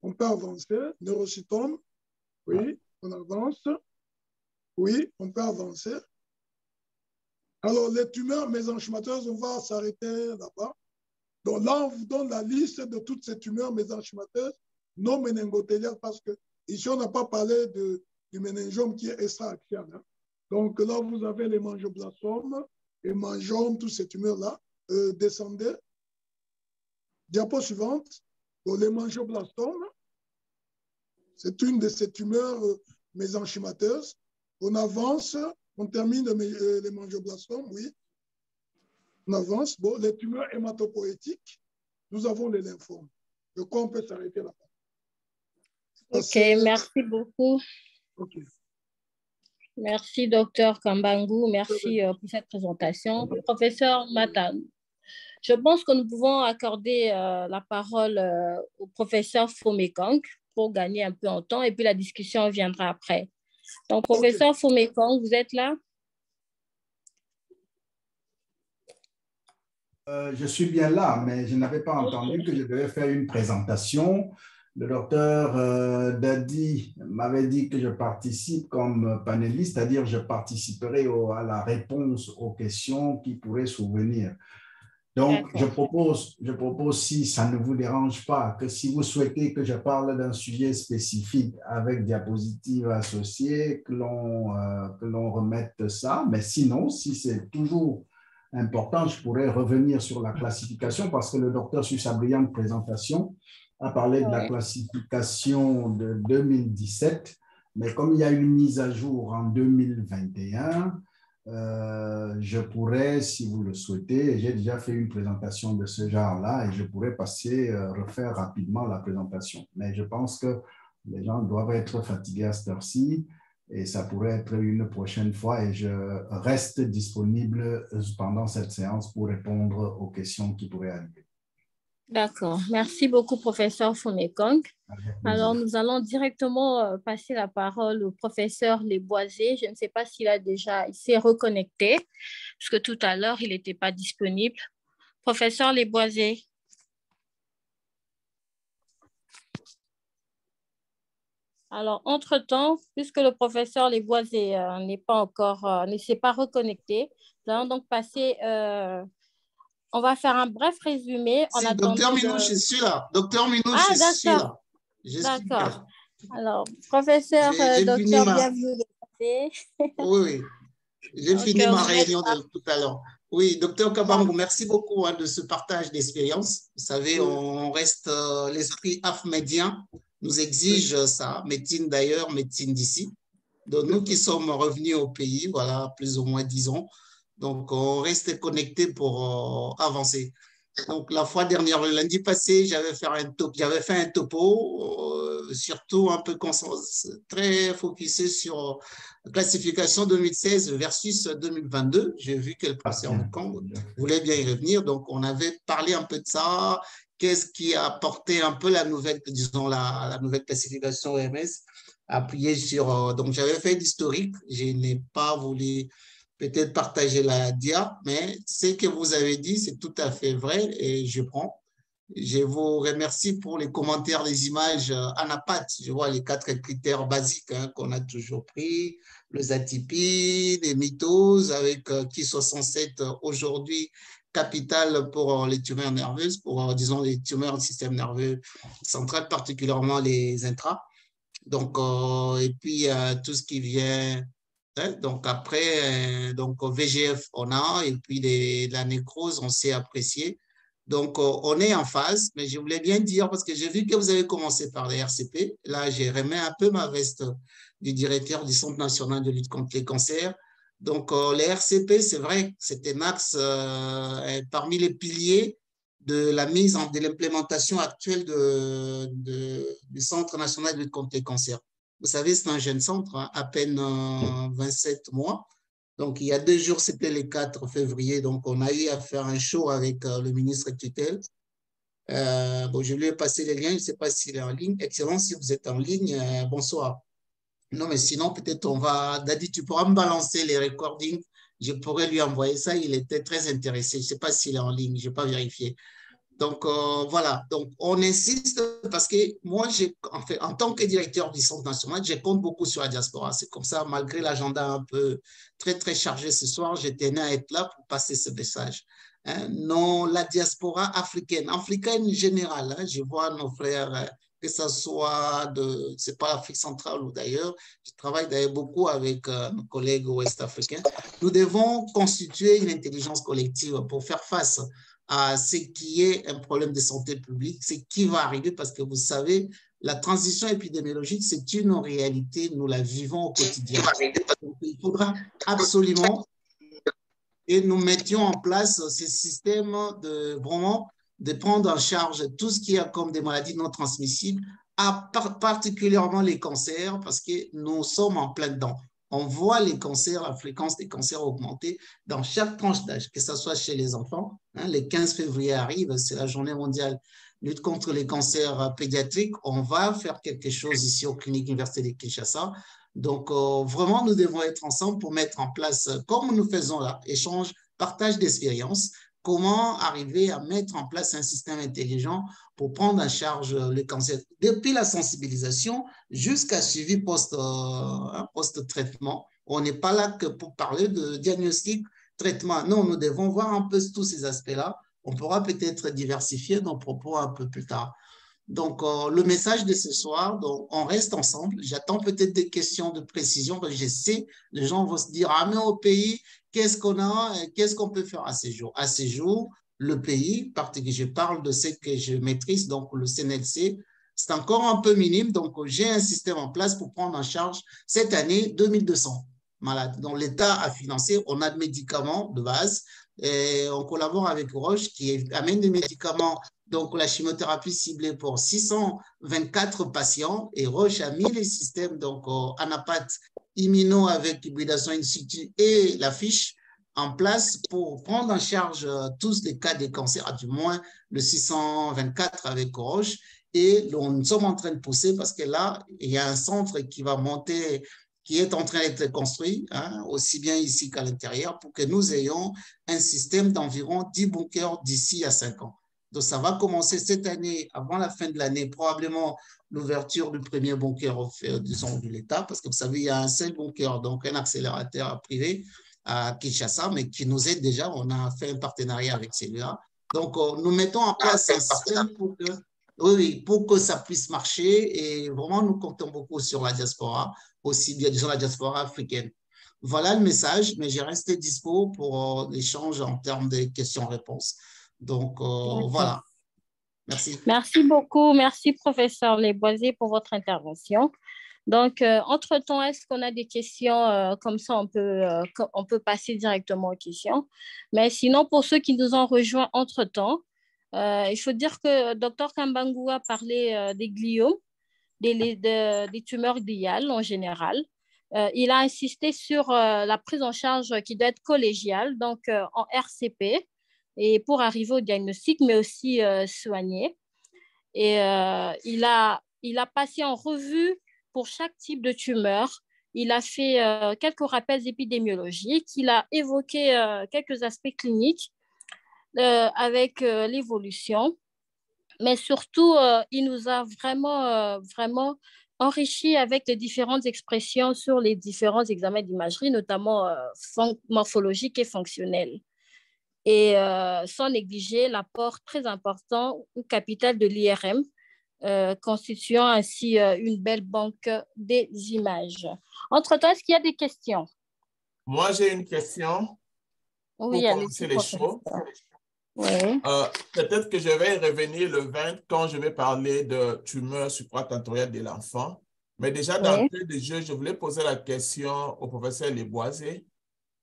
On peut avancer. Neurocytome. Oui, on avance. Oui, on peut avancer. Alors, les tumeurs mésenchymateuses, on va s'arrêter là-bas. Donc là, on vous donne la liste de toutes ces tumeurs mésenchymateuses non méningothéliales parce que ici, on n'a pas parlé du méningiome qui est extra-axial. Hein. Donc là, vous avez les mangioblastomes, les mangiomes, toutes ces tumeurs-là. Descendez. Diapo suivante. Bon, les mangioblastomes, c'est une de ces tumeurs mésenchymateuses. On avance, on termine les mangioblastomes, oui. On avance. Bon, les tumeurs hématopoïétiques, nous avons les lymphomes. De quoi on peut s'arrêter là-bas? Ok, merci beaucoup. Ok. Merci, docteur Kambangu. Merci pour cette présentation. Professeur Mata, je pense que nous pouvons accorder la parole au professeur Fomekong pour gagner un peu en temps et puis la discussion viendra après. Donc, professeur Fomekong, vous êtes là? Je suis bien là, mais je n'avais pas entendu que je devais faire une présentation. Le docteur Dadi m'avait dit que je participe comme panéliste, c'est-à-dire je participerai à la réponse aux questions qui pourraient survenir. Donc, je propose, si ça ne vous dérange pas, que si vous souhaitez que je parle d'un sujet spécifique avec diapositives associées, que l'on remette ça. Mais sinon, si c'est toujours important, je pourrais revenir sur la classification parce que le docteur, sur sa brillante présentation, a parlé de la classification de 2017. Mais comme il y a une mise à jour en 2021, je pourrais, si vous le souhaitez, j'ai déjà fait une présentation de ce genre-là et je pourrais refaire rapidement la présentation. Mais je pense que les gens doivent être fatigués à cette heure-ci et ça pourrait être une prochaine fois et je reste disponible pendant cette séance pour répondre aux questions qui pourraient arriver. D'accord. Merci beaucoup, professeur Fomekong. Alors, nous allons directement passer la parole au professeur Leboisier. Je ne sais pas s'il s'est reconnecté, parce que tout à l'heure, il n'était pas disponible. Professeur Leboisier. Alors, entre-temps, puisque le professeur Leboisier ne s'est pas reconnecté, nous allons donc passer... on va faire un bref résumé. Docteur Minouche, je suis là. Docteur Minouche, je suis là. D'accord. Alors, professeur, docteur, bienvenue. Oui. J'ai fini ma réunion de tout à l'heure. Oui, docteur Kambangu, merci beaucoup de ce partage d'expérience. Vous savez, on reste, l'esprit afmédien nous exige ça, médecine d'ailleurs, médecine d'ici. Donc, nous qui sommes revenus au pays, voilà, plus ou moins 10 ans, donc on reste connectés pour avancer. Donc, la fois dernière, le lundi passé, j'avais fait un topo, surtout un peu très focusé sur la classification 2016 versus 2022. J'ai vu que le professeur Mekong voulait bien y revenir. Donc, on avait parlé un peu de ça. Qu'est-ce qui a apporté un peu la nouvelle, disons, la nouvelle classification OMS, appuyée sur... donc, j'avais fait l'historique. Je n'ai pas voulu peut-être partager la dia, mais ce que vous avez dit, c'est tout à fait vrai et je prends. Je vous remercie pour les commentaires, les images ANAPAT. Je vois les 4 critères basiques qu'on a toujours pris, les atypies, les mitoses, avec qui 67 aujourd'hui capital pour les tumeurs nerveuses, pour, disons, les tumeurs du système nerveux central, particulièrement les intras. Donc, et puis, tout ce qui vient... Donc, après, donc VGF, on a, et puis la nécrose, on sait apprécier. Donc, on est en phase, mais je voulais bien dire, parce que j'ai vu que vous avez commencé par les RCP. Là, j'ai remis un peu ma veste du directeur du Centre national de lutte contre les cancers. Donc, les RCP, c'est vrai, c'était Max parmi les piliers de la mise de l'implémentation actuelle du Centre national de lutte contre les cancers. Vous savez, c'est un jeune centre, à peine 27 mois. Donc, il y a 2 jours, c'était le 4 février. Donc, on a eu à faire un show avec le ministre tutelle. Bon, je lui ai passé les liens. Je ne sais pas s'il est en ligne. Excellence, si vous êtes en ligne, bonsoir. Non, mais sinon, peut-être on va... Dadi, tu pourras me balancer les recordings. Je pourrais lui envoyer ça. Il était très intéressé. Je ne sais pas s'il est en ligne. Je n'ai pas vérifié. Donc, voilà. Donc, on insiste parce que moi, en tant que directeur du Centre national, je compte beaucoup sur la diaspora. C'est comme ça, malgré l'agenda un peu très, très chargé ce soir, je tenais à être là pour passer ce message. Hein? Non, la diaspora africaine générale, hein, je vois nos frères, que ce soit c'est pas l'Afrique centrale ou d'ailleurs, je travaille d'ailleurs beaucoup avec nos collègues ouest-africains. Nous devons constituer une intelligence collective pour faire face à ce qui est un problème de santé publique, ce qui va arriver parce que vous savez, la transition épidémiologique, c'est une réalité, nous la vivons au quotidien. Donc, il faudra absolument que nous mettions en place ces systèmes de prendre en charge tout ce qui est comme des maladies non transmissibles, particulièrement les cancers, parce que nous sommes en plein dedans. On voit les cancers, la fréquence des cancers augmenter dans chaque tranche d'âge, que ce soit chez les enfants. Hein, le 15 février arrive, c'est la journée mondiale lutte contre les cancers pédiatriques. On va faire quelque chose ici aux cliniques université de Kinshasa. Donc, vraiment, nous devons être ensemble pour mettre en place, comme nous faisons là, échange, partage d'expériences, comment arriver à mettre en place un système intelligent pour prendre en charge le cancer, depuis la sensibilisation jusqu'à suivi post-traitement. On n'est pas là que pour parler de diagnostic, traitement. Non, nous devons voir un peu tous ces aspects-là. On pourra peut-être diversifier nos propos un peu plus tard. Donc, le message de ce soir, donc, on reste ensemble. J'attends peut-être des questions de précision parce que je sais, les gens vont se dire, ah, mais au pays, qu'est-ce qu'on a, qu'est-ce qu'on peut faire à ces jours? À ces jours, le pays, parce que je parle de ce que je maîtrise, donc le CNLC, c'est encore un peu minime. Donc, j'ai un système en place pour prendre en charge cette année 2200 malades. Donc, l'État a financé, on a des médicaments de base et on collabore avec Roche qui amène des médicaments. Donc, la chimiothérapie ciblée pour 624 patients et Roche a mis les systèmes, donc Anapat, immuno avec hybridation in situ et la fiche en place pour prendre en charge tous les cas de cancer, du moins le 624 avec Roche. Et nous sommes en train de pousser parce que là, il y a un centre qui va monter, qui est en train d'être construit, hein, aussi bien ici qu'à l'intérieur, pour que nous ayons un système d'environ 10 bunkers d'ici à 5 ans. Donc, ça va commencer cette année, avant la fin de l'année, probablement l'ouverture du premier bunker, disons, de l'État, parce que vous savez, il y a un seul bunker, donc un accélérateur privé à Kinshasa, mais qui nous aide déjà. On a fait un partenariat avec celui-là. Donc, nous mettons en place un système pour que ça puisse marcher et vraiment, nous comptons beaucoup sur la diaspora, aussi bien, disons, la diaspora africaine. Voilà le message, mais j'ai resté dispo pour l'échange en termes de questions-réponses. Donc, voilà. Merci. Merci beaucoup. Merci, professeur Lesboisier, pour votre intervention. Donc, entre-temps, est-ce qu'on a des questions? Comme ça, on peut passer directement aux questions. Mais sinon, pour ceux qui nous ont rejoints entre-temps, il faut dire que Dr Kambangu a parlé des gliomes, des tumeurs gliales en général. Il a insisté sur la prise en charge qui doit être collégiale, donc en RCP, et pour arriver au diagnostic, mais aussi soigner. Et il a passé en revue pour chaque type de tumeur. Il a fait quelques rappels épidémiologiques. Il a évoqué quelques aspects cliniques avec l'évolution. Mais surtout, il nous a vraiment enrichi avec les différentes expressions sur les différents examens d'imagerie, notamment morphologiques et fonctionnels. Et sans négliger l'apport très important ou capital de l'IRM, constituant ainsi une belle banque des images. Entre-temps, est-ce qu'il y a des questions? Moi, j'ai une question pour commencer les choses. Oui. Peut-être que je vais revenir le 20 quand je vais parler de tumeurs supratentoriales de l'enfant. Mais déjà, dans le peu de jeu, je voulais poser la question au professeur Lesboisier.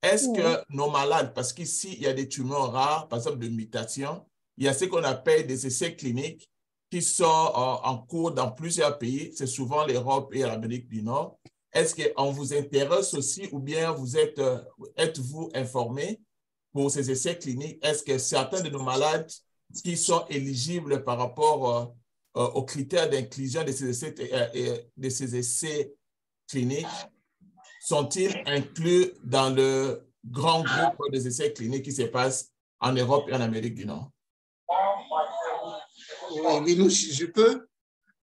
Est-ce que nos malades, parce qu'ici, il y a des tumeurs rares, par exemple de mutation, il y a ce qu'on appelle des essais cliniques qui sont en cours dans plusieurs pays, c'est souvent l'Europe et l'Amérique du Nord. est-ce qu'on vous intéresse aussi ou bien êtes-vous informé pour ces essais cliniques? Est-ce que certains de nos malades qui sont éligibles par rapport aux critères d'inclusion de ces essais cliniques sont-ils inclus dans le grand groupe des essais cliniques qui se passent en Europe et en Amérique du Nord? Oui, Minouche, je peux?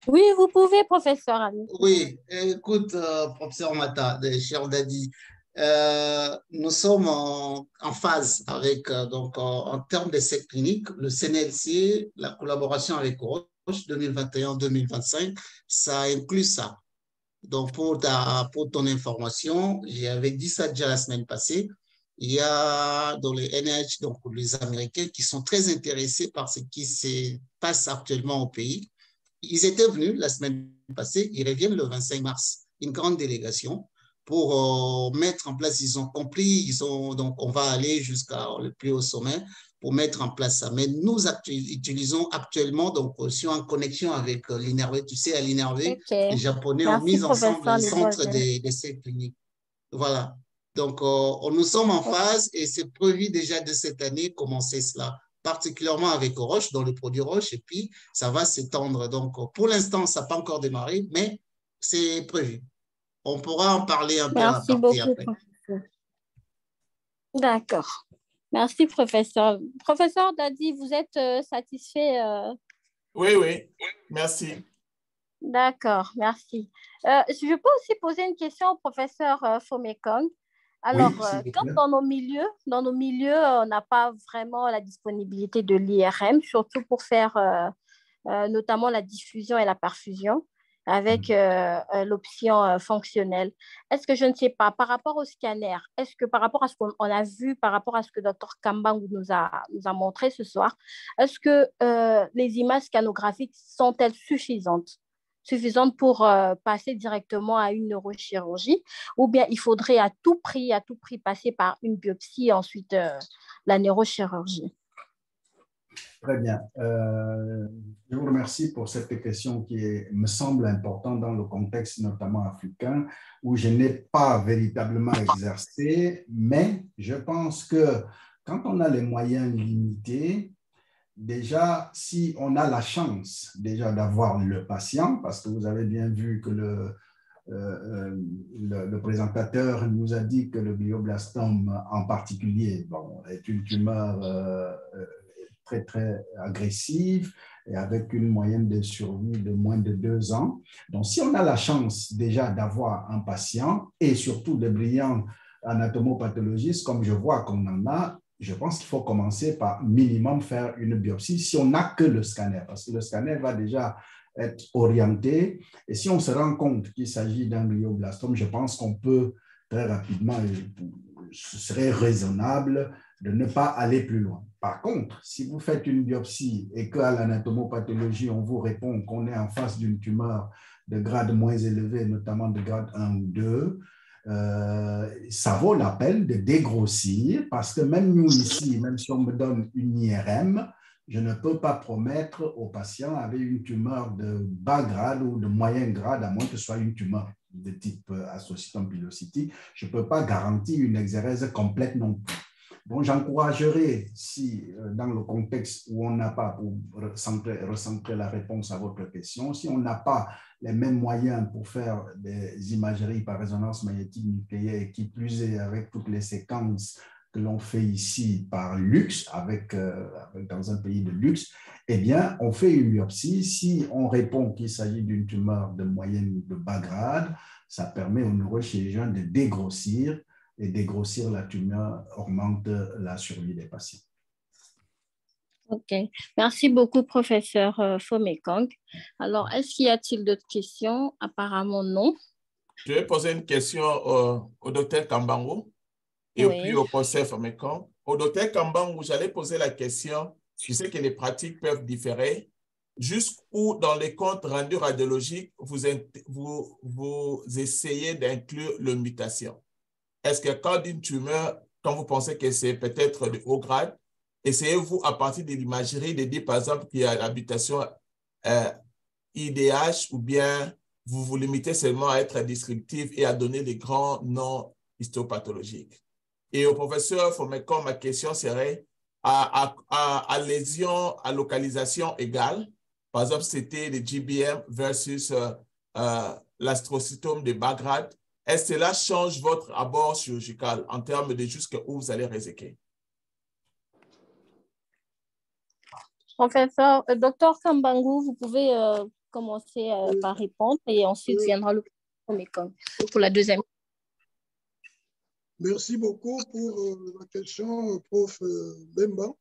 Oui, vous pouvez, professeur Ami. Oui, écoute, professeur Mata, cher Dadi, nous sommes en phase avec, en termes d'essais cliniques, le CNLC, la collaboration avec Roche 2021-2025, ça inclut ça. Donc, pour ton information, j'avais dit ça déjà la semaine passée, il y a dans les NIH, donc les Américains, qui sont très intéressés par ce qui se passe actuellement au pays. Ils étaient venus la semaine passée, ils reviennent le 25 mars, une grande délégation pour mettre en place, ils ont compris, donc on va aller jusqu'à le plus haut sommet pour mettre en place ça. Mais nous utilisons actuellement, donc je suis en connexion avec l'INRV, tu sais, à l'INRV, les Japonais ont mis ensemble un centre d'essais cliniques. Voilà. Donc, nous sommes en phase et c'est prévu déjà de cette année commencer cela, particulièrement avec Roche, dans le produit Roche, et puis ça va s'étendre. Donc, pour l'instant, ça n'a pas encore démarré, mais c'est prévu. On pourra en parler un peu à Merci partir beaucoup, après. professeur. D'accord. Merci, professeur. Professeur Dadi, vous êtes satisfait? Oui, oui. Merci. D'accord, merci. Je peux aussi poser une question au professeur Fomekong. Alors, Oui, quand dans nos milieux, on n'a pas vraiment la disponibilité de l'IRM, surtout pour faire notamment la diffusion et la perfusion avec l'option fonctionnelle. Est-ce que je ne sais pas, par rapport au scanner, est-ce que par rapport à ce qu'on a vu, par rapport à ce que Dr Kambang nous a montré ce soir, est-ce que les images scanographiques sont-elles suffisantes pour passer directement à une neurochirurgie, ou bien il faudrait à tout prix passer par une biopsie et ensuite la neurochirurgie? Très bien. Je vous remercie pour cette question qui me semble importante dans le contexte notamment africain, où je n'ai pas véritablement exercé, mais je pense que quand on a les moyens limités, déjà, si on a la chance déjà d'avoir le patient, parce que vous avez bien vu que le présentateur nous a dit que le glioblastome en particulier est une tumeur très, très agressive et avec une moyenne de survie de moins de 2 ans. Donc, si on a la chance déjà d'avoir un patient et surtout de brillants anatomopathologistes, comme je vois qu'on en a, je pense qu'il faut commencer par minimum faire une biopsie si on n'a que le scanner, parce que le scanner va déjà être orienté. Et si on se rend compte qu'il s'agit d'un glioblastome, je pense qu'on peut très rapidement, ce serait raisonnable de ne pas aller plus loin. Par contre, si vous faites une biopsie et qu'à l'anatomopathologie, on vous répond qu'on est en face d'une tumeur de grade moins élevé, notamment de grade 1 ou 2, ça vaut la peine de dégrossir parce que même nous ici, même si on me donne une IRM, je ne peux pas promettre aux patients avec une tumeur de bas grade ou de moyen grade, à moins que ce soit une tumeur de type astrocytome pilocystique, je ne peux pas garantir une exérèse complète non plus. Donc, j'encouragerais, si dans le contexte où on n'a pas, pour recentrer la réponse à votre question, si on n'a pas les mêmes moyens pour faire des imageries par résonance magnétique nucléaire, qui plus est avec toutes les séquences que l'on fait ici par luxe, dans un pays de luxe, eh bien, on fait une biopsie. Si on répond qu'il s'agit d'une tumeur de moyenne de bas grade, ça permet aux neurochirurgiens de dégrossir, et dégrossir la tumeur augmente la survie des patients. Ok, merci beaucoup, professeur Fomekong. Alors, est-ce qu'il y a-t-il d'autres questions? Apparemment, non. Je vais poser une question au docteur Kambangu et puis au professeur Fomekong. Au docteur Kambangu, j'allais poser la question, je sais que les pratiques peuvent différer, jusqu'où dans les comptes rendus radiologiques, vous essayez d'inclure le mutation. Est-ce que quand une tumeur, quand vous pensez que c'est peut-être de haut grade, essayez-vous à partir de l'imagerie de dire par exemple qu'il y a la mutation IDH ou bien vous vous limitez seulement à être descriptif et à donner les grands noms histopathologiques. Et au professeur Fomekon, ma question serait, à lésion, à localisation égale, par exemple, c'était le GBM versus l'astrocytome de Bagrad, est-ce que cela change votre abord chirurgical en termes de jusqu'où vous allez réséquer? Professeur, docteur Kambangu, vous pouvez commencer par répondre et ensuite viendra le professeur pour la deuxième. Merci beaucoup pour la question, prof. Bemba.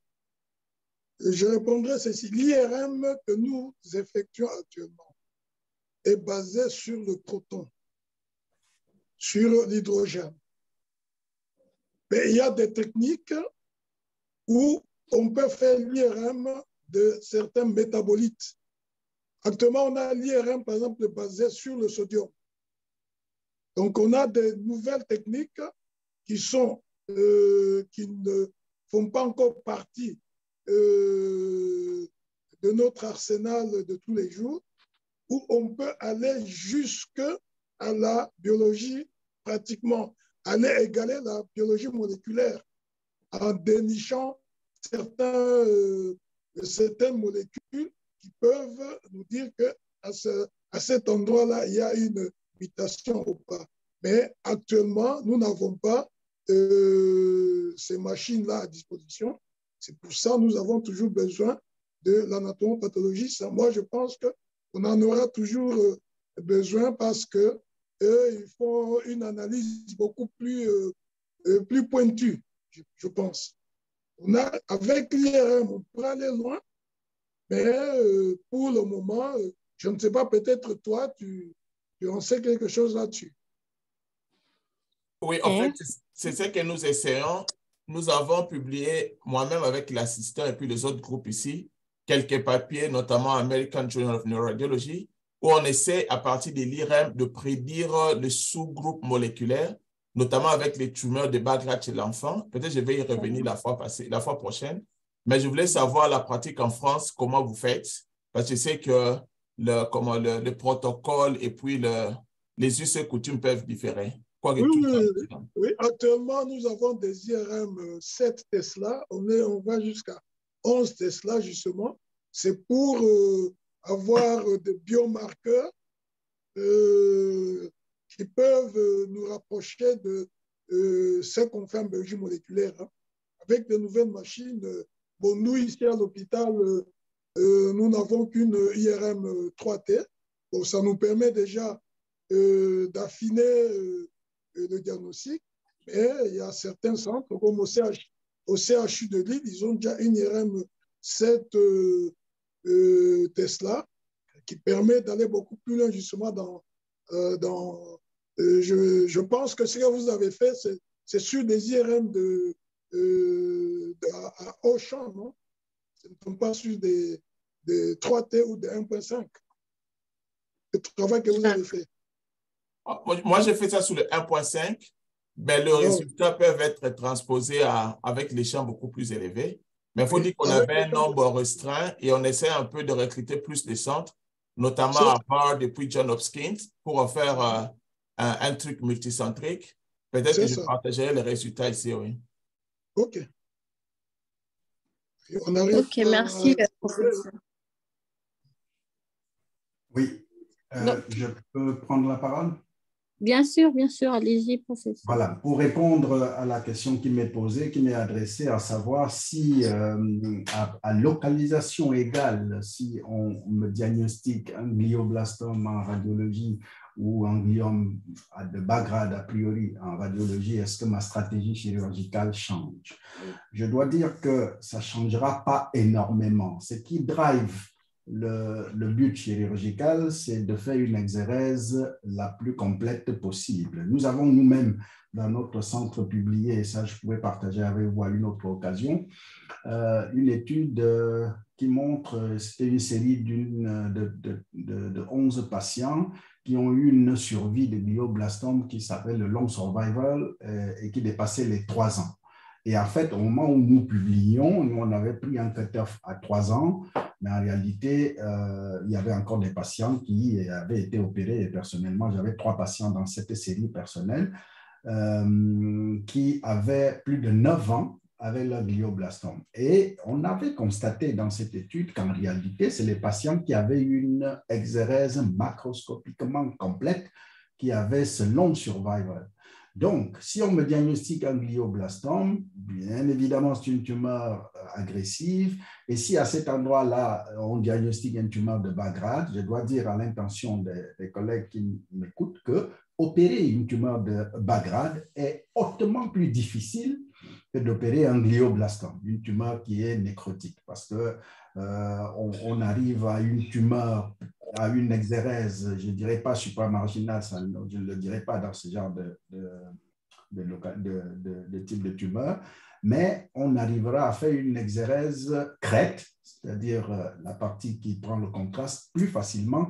Je répondrai ceci. L'IRM que nous effectuons actuellement est basé sur le proton, sur l'hydrogène. Mais il y a des techniques où on peut faire l'IRM de certains métabolites. Actuellement, on a l'IRM, par exemple, basé sur le sodium. Donc, on a des nouvelles techniques qui ne font pas encore partie de notre arsenal de tous les jours, où on peut aller jusqu'à la biologie, pratiquement, aller égaler la biologie moléculaire en dénichant certaines molécules qui peuvent nous dire qu'à cet endroit-là, il y a une mutation ou pas. Mais actuellement, nous n'avons pas ces machines-là à disposition. C'est pour ça que nous avons toujours besoin de l'anatomopathologie. Moi, je pense qu'on en aura toujours besoin parce qu'ils font une analyse beaucoup plus pointue, je pense. Avec l'IRM, on pourra aller loin, mais pour le moment, je ne sais pas, peut-être toi, tu en sais quelque chose là-dessus. Oui, en fait, c'est ce que nous essayons. Nous avons publié, moi-même avec l'assistant et puis les autres groupes ici, quelques papiers, notamment American Journal of Neuroradiology, où on essaie, à partir de l'IRM, de prédire les sous-groupes moléculaires, notamment avec les tumeurs de Bagrad chez l'enfant. Peut-être que je vais y revenir la fois prochaine. Mais je voulais savoir la pratique en France, comment vous faites, parce que je sais que le protocole et puis les us et coutumes peuvent différer. Oui, actuellement, nous avons des IRM 7 Tesla. On va jusqu'à 11 Tesla, justement. C'est pour avoir des biomarqueurs qui peuvent nous rapprocher de ce qu'on fait en biologie moléculaire. Hein. Avec de nouvelles machines, bon, nous, ici à l'hôpital, nous n'avons qu'une IRM 3T. Bon, ça nous permet déjà d'affiner le diagnostic, mais il y a certains centres, comme au CHU de Lille, ils ont déjà une IRM 7 Tesla, qui permet d'aller beaucoup plus loin justement je pense que ce que vous avez fait, c'est sur des IRM à haut champ, non? Ce ne sont pas sur des 3T ou des 1.5. Le travail que vous avez fait. Moi, j'ai fait ça sur le 1.5, mais le résultat peut être transposé avec les champs beaucoup plus élevés. Mais il faut dire qu'on avait un nombre restreint et on essaie un peu de recruter plus de centres, notamment à Harvard et puis Johns Hopkins, pour en faire un truc multicentrique. Peut-être que je partagerai les résultats ici, oui. OK. OK, merci, professeur. Oui, je peux prendre la parole? Bien sûr, allez-y, professeur. Voilà, pour répondre à la question qui m'est posée, qui m'est adressée, à savoir si à localisation égale, si on me diagnostique un glioblastome en radiologie ou un gliome de bas grade a priori en radiologie, est-ce que ma stratégie chirurgicale change? Je dois dire que ça ne changera pas énormément. Ce qui drive le but chirurgical, c'est de faire une exérèse la plus complète possible. Nous avons nous-mêmes, dans notre centre publié, et ça je pourrais partager avec vous à une autre occasion, une étude qui montre, c'était une série de 11 patients qui ont eu une survie de glioblastome qui s'appelle le long survival et qui dépassait les 3 ans. Et en fait, au moment où nous publions, nous, on avait pris un cut-off à 3 ans, mais en réalité, il y avait encore des patients qui avaient été opérés. Et personnellement, j'avais 3 patients dans cette série personnelle qui avaient plus de 9 ans avec le glioblastome. Et on avait constaté dans cette étude qu'en réalité, c'est les patients qui avaient une exérèse macroscopiquement complète qui avaient ce long survival. Donc, si on me diagnostique un glioblastome, bien évidemment, c'est une tumeur agressive. Et si à cet endroit-là, on diagnostique une tumeur de bas grade, je dois dire à l'intention des collègues qui m'écoutent que opérer une tumeur de bas grade est hautement plus difficile que d'opérer un glioblastome, une tumeur qui est nécrotique, parce que on arrive à une tumeur, à une exérèse, je ne dirais pas supramarginale, je ne le dirais pas dans ce genre de type de tumeur, mais on arrivera à faire une exérèse crête, c'est-à-dire la partie qui prend le contraste plus facilement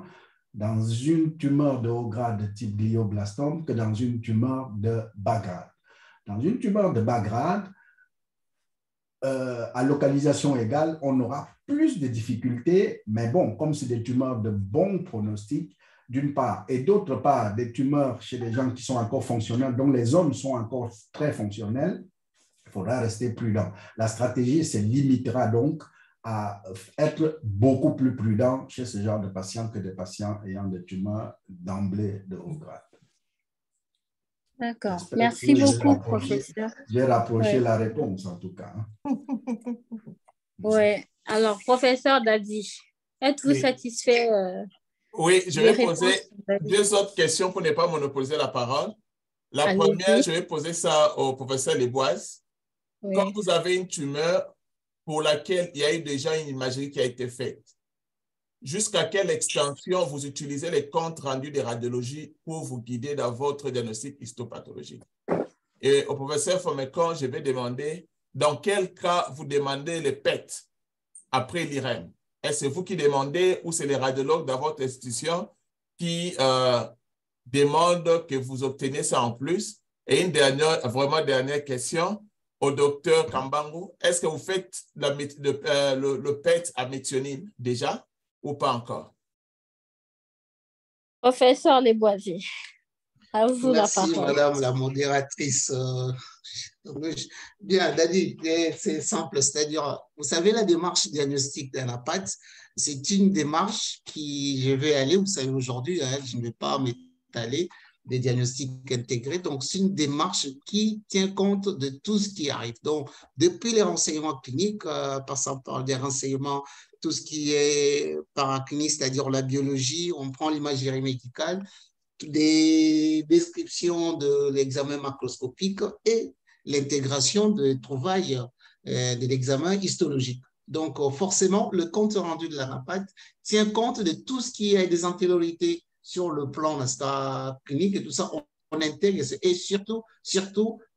dans une tumeur de haut grade de type glioblastome que dans une tumeur de bas grade. Dans une tumeur de bas grade, à localisation égale, on aura plus de difficultés, mais bon, comme c'est des tumeurs de bon pronostic, d'une part, et d'autre part, des tumeurs chez les gens qui sont encore fonctionnels, dont les hommes sont encore très fonctionnels, il faudra rester prudent. La stratégie se limitera donc à être beaucoup plus prudent chez ce genre de patients que des patients ayant des tumeurs d'emblée de haut grade. D'accord. Merci beaucoup, professeur. J'ai rapproché la réponse, en tout cas. Oui. Alors, professeur Dadi, êtes-vous satisfait Oui, je vais poser 2 autres questions pour ne pas monopoliser la parole. La première, je vais poser ça au professeur Leboise. Oui. Quand vous avez une tumeur pour laquelle il y a eu déjà une imagerie qui a été faite, jusqu'à quelle extension vous utilisez les comptes rendus des radiologies pour vous guider dans votre diagnostic histopathologique? Et au professeur Fomekon, je vais demander dans quel cas vous demandez les PET après l'IRM. Est-ce vous qui demandez ou c'est les radiologues dans votre institution qui demandent que vous obteniez ça en plus? Et une dernière question au docteur Kambangu. Est-ce que vous faites le PET à méthionine déjà ou pas encore? Professeur Leboisier, à vous la parole. Merci, madame la modératrice. Bien, Dadi, c'est simple, c'est-à-dire, vous savez, la démarche diagnostique d'ANAPAT, c'est une démarche qui, je vais aller, vous savez, aujourd'hui, je ne vais pas m'étaler des diagnostics intégrés, donc c'est une démarche qui tient compte de tout ce qui arrive. Donc, depuis les renseignements cliniques, passant par des renseignements, tout ce qui est paraclinique, c'est-à-dire la biologie, on prend l'imagerie médicale, des descriptions de l'examen macroscopique et l'intégration de trouvailles de l'examen histologique. Donc, forcément, le compte rendu de l'ANAPAT tient compte de tout ce qui est des antériorités sur le plan clinique et tout ça, on intègre. Et surtout,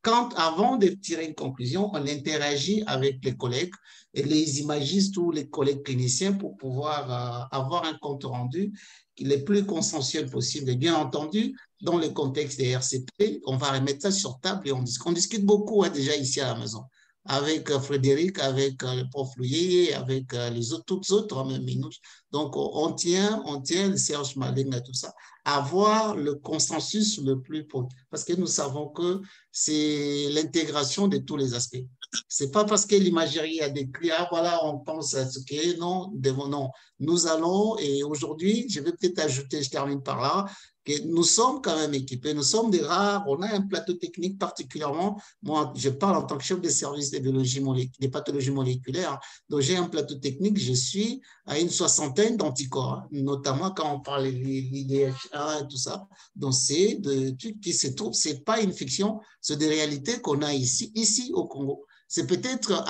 quand avant de tirer une conclusion, on interagit avec les collègues et les imagistes ou les collègues cliniciens pour pouvoir avoir un compte rendu le plus consensuel possible. Et bien entendu, dans le contexte des RCP, on va remettre ça sur table et on discute beaucoup déjà ici à la maison avec Frédéric, avec le prof Louyer, avec les autres, toutes autres, même Minouche. Donc, on tient le Serge Malenga, tout ça, à avoir le consensus le plus possible. Parce que nous savons que c'est l'intégration de tous les aspects. C'est pas parce que l'imagerie a décrit, voilà, on pense à ce qui est, non, non. Nous allons, et aujourd'hui, je vais peut-être ajouter, je termine par là, que nous sommes quand même équipés, nous sommes des rares, on a un plateau technique particulièrement, moi je parle en tant que chef de service de biologie des pathologies moléculaires, donc j'ai un plateau technique, je suis à une 60aine d'anticorps, notamment quand on parle de l'IDH1 et tout ça, donc c'est de trucs qui se trouvent, c'est pas une fiction, c'est des réalités qu'on a ici au Congo. C'est peut-être,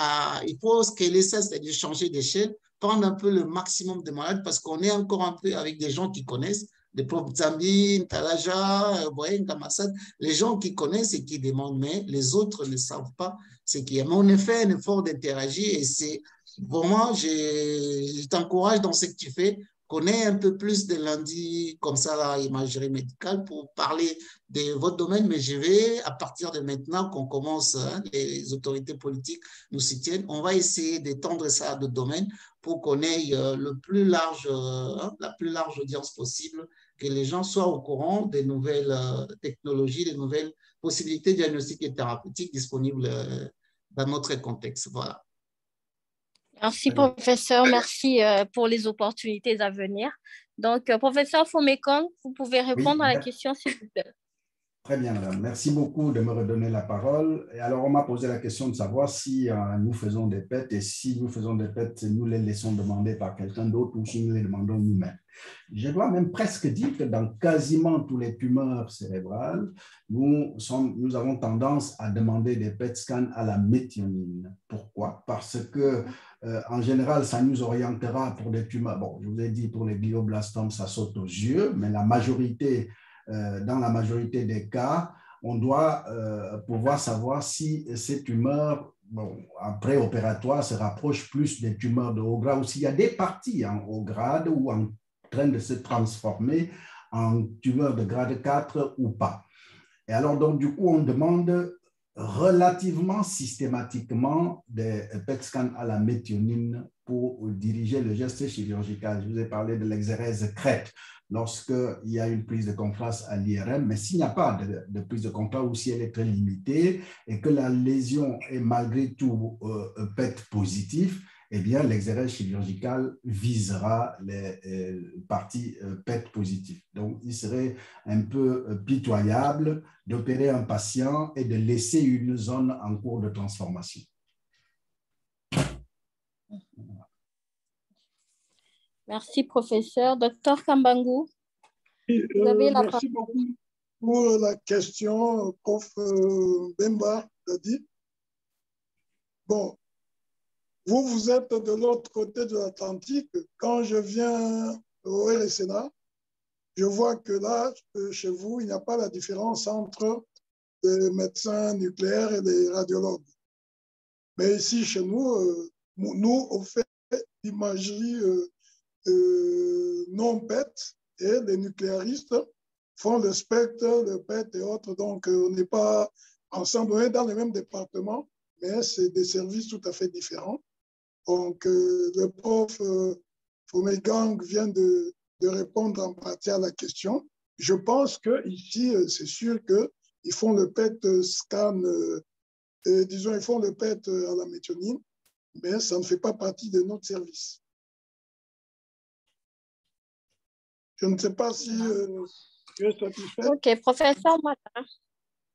il faut scaler ça, c'est-à-dire changer d'échelle, prendre un peu le maximum de malades parce qu'on est encore un peu avec des gens qui connaissent, des profs Zambine, Talaja, Boyen, Kamassad, les gens qui connaissent et qui demandent, mais les autres ne savent pas ce qu'il y a. Mais on a fait un effort d'interagir et c'est vraiment, je t'encourage dans ce que tu fais connaît un peu plus de lundi, comme ça, la imagerie médicale, pour parler de votre domaine, mais je vais, à partir de maintenant qu'on commence, hein, les autorités politiques nous soutiennent, on va essayer d'étendre ça à d'autres domaines pour qu'on ait le plus large, la plus large audience possible, que les gens soient au courant des nouvelles technologies, des nouvelles possibilités diagnostiques et thérapeutiques disponibles dans notre contexte. Voilà. Merci, professeur. Merci pour les opportunités à venir. Donc, professeur Fomekong, vous pouvez répondre à la question, s'il vous plaît. Très bien, madame. Merci beaucoup de me redonner la parole. Et alors, on m'a posé la question de savoir si nous faisons des PET et si nous faisons des PET, nous les laissons demander par quelqu'un d'autre ou si nous les demandons nous-mêmes. Je dois même presque dire que dans quasiment tous les tumeurs cérébrales, nous avons tendance à demander des PET scans à la méthionine. Pourquoi? Parce que en général, ça nous orientera pour des tumeurs. Bon, je vous ai dit, pour les glioblastomes, ça saute aux yeux, mais dans la majorité des cas, on doit pouvoir savoir si ces tumeurs, après opératoire, se rapprochent plus des tumeurs de haut grade ou s'il y a des parties en haut grade ou en train de se transformer en tumeurs de grade 4 ou pas. Et alors, donc, du coup, on demande relativement systématiquement des PET scans à la méthionine pour diriger le geste chirurgical. Je vous ai parlé de l'exérèse crête lorsqu'il y a une prise de contraste à l'IRM, mais s'il n'y a pas de prise de contraste ou si elle est très limitée et que la lésion est malgré tout PET positif, eh bien, l'exérèse chirurgical visera les parties PET positives. Donc, il serait un peu pitoyable d'opérer un patient et de laisser une zone en cours de transformation. Merci, professeur. Docteur Kambangu, vous avez la parole. Merci beaucoup pour la question, prof Bemba l'a dit. Bon, vous êtes de l'autre côté de l'Atlantique. Quand je viens au RSNA, je vois que là, chez vous, il n'y a pas la différence entre les médecins nucléaires et les radiologues. Mais ici, chez nous, nous, on fait l'imagerie non PET et les nucléaristes font le spectre, le PET et autres. Donc, on n'est pas ensemble, on est dans le même département, mais c'est des services tout à fait différents. Donc, le prof Fomegang vient de répondre en partie à la question. Je pense qu'ici, c'est sûr qu'ils font le PET scan, disons, ils font le PET à la méthionine, mais ça ne fait pas partie de notre service. Je ne sais pas si tu es satisfait. OK, professeur Mata.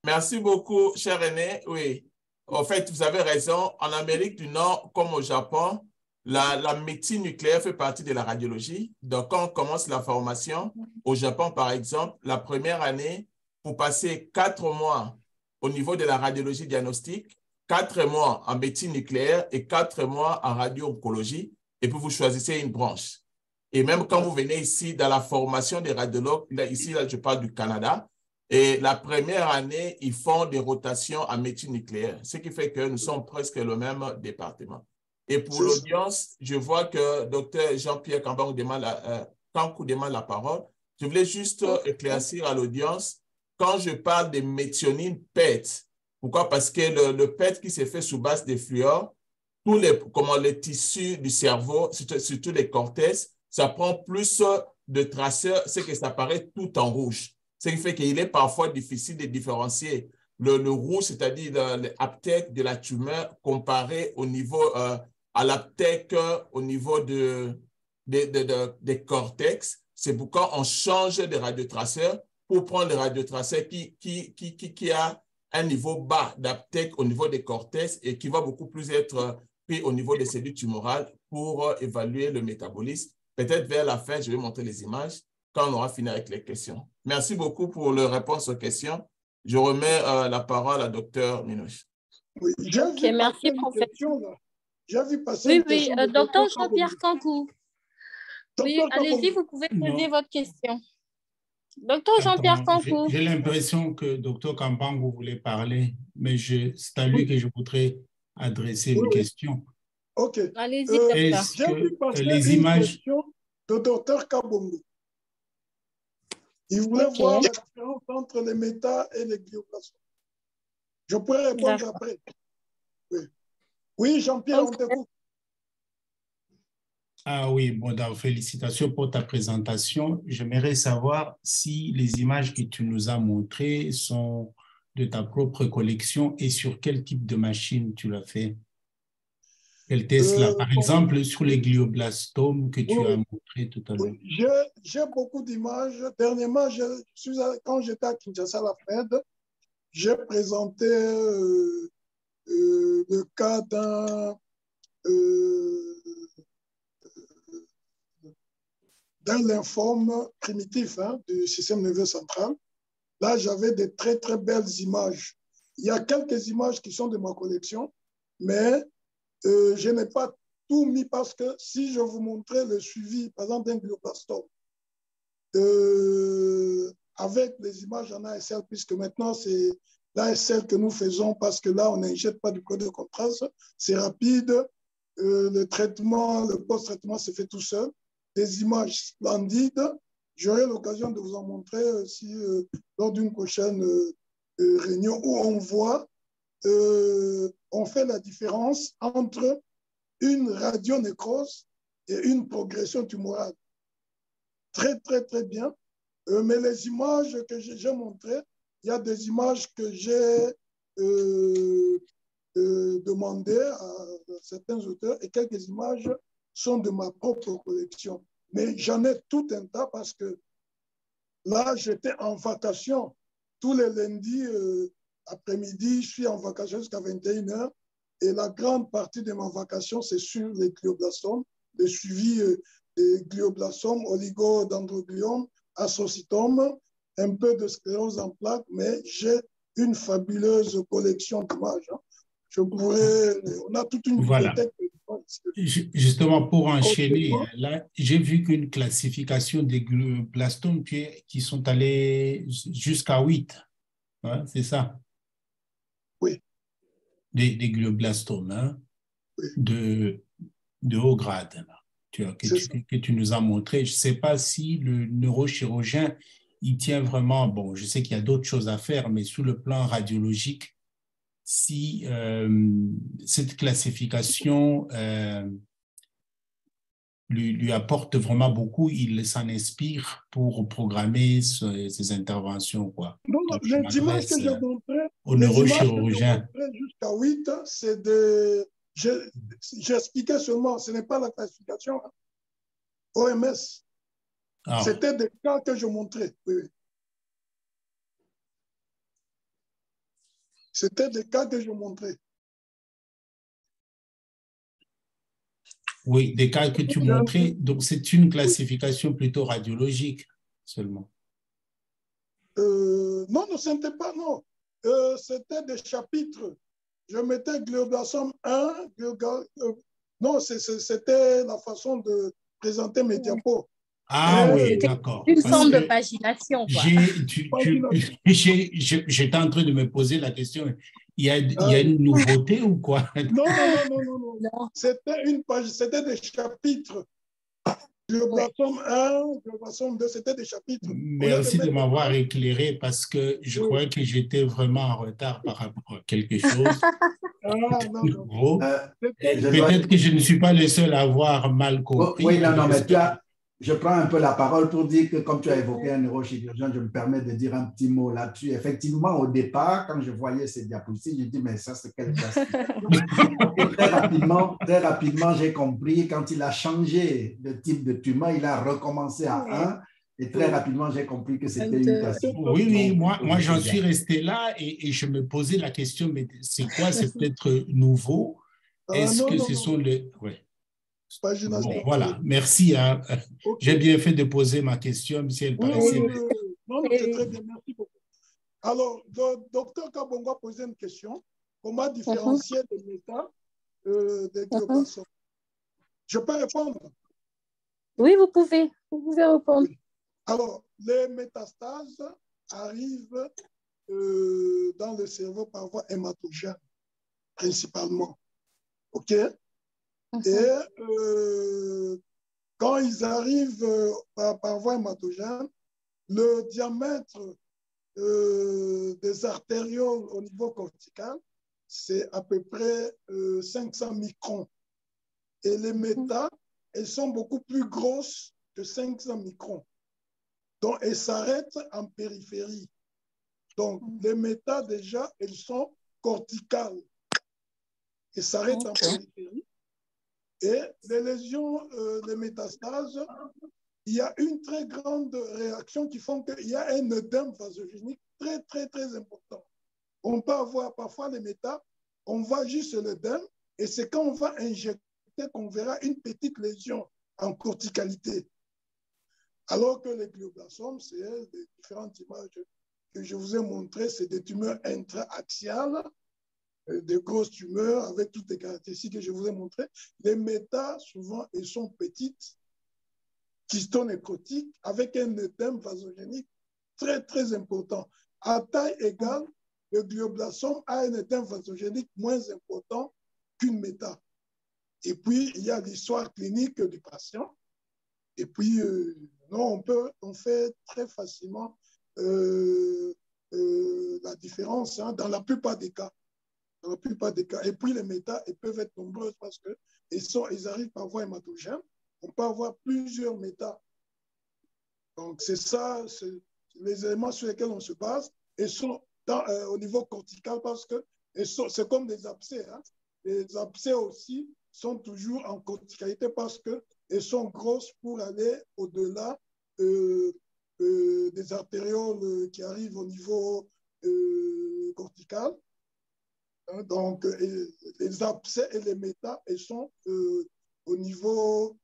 Merci beaucoup, cher René. Oui, en fait, vous avez raison. En Amérique du Nord, comme au Japon, la médecine nucléaire fait partie de la radiologie. Donc, quand on commence la formation, au Japon, par exemple, la première année, vous passez 4 mois au niveau de la radiologie diagnostique, 4 mois en médecine nucléaire et 4 mois en radio-oncologie, et puis vous choisissez une branche. Et même quand vous venez ici dans la formation des radiologues, là, je parle du Canada, et la première année, ils font des rotations en médecine nucléaire, ce qui fait que nous sommes presque le même département. Et pour l'audience, je vois que Dr Jean-Pierre Kambangu demande la parole. Je voulais juste éclaircir à l'audience, quand je parle de méthionine PET, pourquoi? Parce que le PET qui s'est fait sous base des fluors, tous les tissus du cerveau, surtout les cortex, ça prend plus de traceurs, c'est que ça paraît tout en rouge. Ce qui fait qu'il est parfois difficile de différencier le rouge, c'est-à-dire l'aptèque de la tumeur, comparé au niveau, à l'aptèque au niveau des cortex. C'est pourquoi on change de radiotraceur pour prendre le radiotraceur qui a un niveau bas d'aptèque au niveau des cortex et qui va beaucoup plus être pris au niveau des cellules tumorales pour évaluer le métabolisme. Peut-être vers la fin, je vais montrer les images quand on aura fini avec les questions. Merci beaucoup pour la réponse aux questions. Je remets la parole à Dr Minouche. Oui, merci, professeur. J'ai vu passer une question. Oui, docteur Jean-Pierre Kangou. Oui, allez-y, vous pouvez poser votre question. Docteur Jean-Pierre Kangou. J'ai l'impression que docteur Kambangu voulait parler, mais c'est à lui que je voudrais adresser une question. OK. Allez-y, est-ce que les images... le docteur Kabongo. Il voulait voir la différence entre les méta et les glioblastomes. Je pourrais répondre après. Oui, oui Jean-Pierre, on t'écoute. Ah oui, bon, félicitations pour ta présentation. J'aimerais savoir si les images que tu nous as montrées sont de ta propre collection et sur quel type de machine tu l'as fait. Quel test là? Par exemple, sur les glioblastomes que tu as montré tout à l'heure. J'ai beaucoup d'images. Dernièrement, quand j'étais à Kinshasa à la FED, j'ai présenté le cas d'un lymphome primitif du système nerveux central. Là, j'avais des très, très belles images. Il y a quelques images qui sont de ma collection, mais je n'ai pas tout mis parce que si je vous montrais le suivi, par exemple, d'un glioblastome, avec les images en ASL, puisque maintenant, c'est l'ASL que nous faisons parce que là, on n'injecte pas du code de contraste, c'est rapide, le traitement, le post-traitement se fait tout seul. Des images splendides. J'aurai l'occasion de vous en montrer lors d'une prochaine réunion où on voit, on fait la différence entre une radionécrose et une progression tumorale. Très, très, très bien. Mais les images que j'ai montrées, il y a des images que j'ai demandées à certains auteurs et quelques images sont de ma propre collection. Mais j'en ai tout un tas parce que là, j'étais en vacation tous les lundis après-midi. Je suis en vacation jusqu'à 21h et la grande partie de ma vacation, c'est sur les glioblastomes, le suivi des glioblastomes, oligodendrogliome, astrocytome, un peu de sclérose en plaques, mais j'ai une fabuleuse collection d'images. Je pourrais, on a toute une bibliothèque. Justement, pour enchaîner, là, j'ai vu qu'une classification des glioblastomes qui sont allés jusqu'à 8. Hein, c'est ça? Oui. Des glioblastomes, hein, oui. de haut grade, là, que tu nous as montré. Je ne sais pas si le neurochirurgien, il tient vraiment, bon, je sais qu'il y a d'autres choses à faire, mais sous le plan radiologique, si cette classification lui apporte vraiment beaucoup, il s'en inspire pour programmer ses interventions, quoi. Non, donc, les images que j'ai montrées, au neurochirurgien. Jusqu'à 8, c'est de... J'expliquais seulement, ce n'est pas la classification OMS. Ah. C'était des cas que je montrais. Oui. C'était des cas que je montrais. Oui, des cas que tu montrais. Donc, c'est une classification plutôt radiologique seulement. Non, ce n'était pas, non. C'était des chapitres. Je mettais glioblastome 1, non, c'était la façon de présenter mes diapos. Ah oui, d'accord. Une forme de pagination. J'étais en train de me poser la question, il y a une nouveauté ou quoi? Non. C'était une page, c'était des chapitres. Glioblastome 1, glioblastome 2, c'était des chapitres. Merci de m'avoir éclairé parce que je croyais que j'étais vraiment en retard par rapport à quelque chose. Peut-être que je ne suis pas le seul à avoir mal compris. Oui, non, mais je prends un peu la parole pour dire que comme tu as évoqué un neurochirurgien, je me permets de dire un petit mot là-dessus. Effectivement, au départ, quand je voyais ces diapositives, je dis mais ça, c'est quelle classification? Et très rapidement, j'ai compris, quand il a changé de type de tumeur, il a recommencé à 1. Et très rapidement, j'ai compris que c'était une classification. Oui, moi j'en suis resté là et je me posais la question, mais c'est quoi? C'est peut-être nouveau? Est-ce que ce sont les... Ouais. Bon, voilà, merci. Hein. Okay. J'ai bien fait de poser ma question, si elle paraissait... Non, c'est très bien, merci beaucoup. Alors, le docteur Kabongo a posé une question. Comment différencier les méta des glioblastomes? Je peux répondre? Oui, vous pouvez répondre. Oui. Alors, les métastases arrivent dans le cerveau par voie hématogène, principalement. OK? Et quand ils arrivent par voie hématogène, le diamètre des artérioles au niveau cortical, c'est à peu près 500 microns. Et les métas, elles sont beaucoup plus grosses que 500 microns. Donc, elles s'arrêtent en périphérie. Donc, les métas, déjà, elles sont corticales. Elles s'arrêtent en périphérie. Et les lésions, les métastases, il y a une très grande réaction qui font qu'il y a un œdème vasogénique très, très, très important. On peut avoir parfois les métas, on voit juste l'œdème, et c'est quand on va injecter qu'on verra une petite lésion en corticalité. Alors que les glioblastomes, c'est des différentes images que je vous ai montrées, c'est des tumeurs intra-axiales, des grosses tumeurs avec toutes les caractéristiques que je vous ai montrées. Les métas, souvent, elles sont petites, kystonécrotiques, avec un œdème vasogénique très, très important. À taille égale, le glioblastome a un œdème vasogénique moins important qu'une méta. Et puis, il y a l'histoire clinique du patient. Et puis, non, on fait très facilement la différence dans la plupart des cas. Dans la plupart des cas. Et puis, les métas, elles peuvent être nombreuses parce qu'elles arrivent par voie hématogène. On peut avoir plusieurs métas. Donc, c'est ça, c'est les éléments sur lesquels on se base. Et sont au niveau cortical parce que c'est comme des abcès. Hein. Les abcès aussi sont toujours en corticalité parce qu'elles sont grosses pour aller au-delà des artérioles qui arrivent au niveau cortical. Donc, les abcès et les métas, elles sont au niveau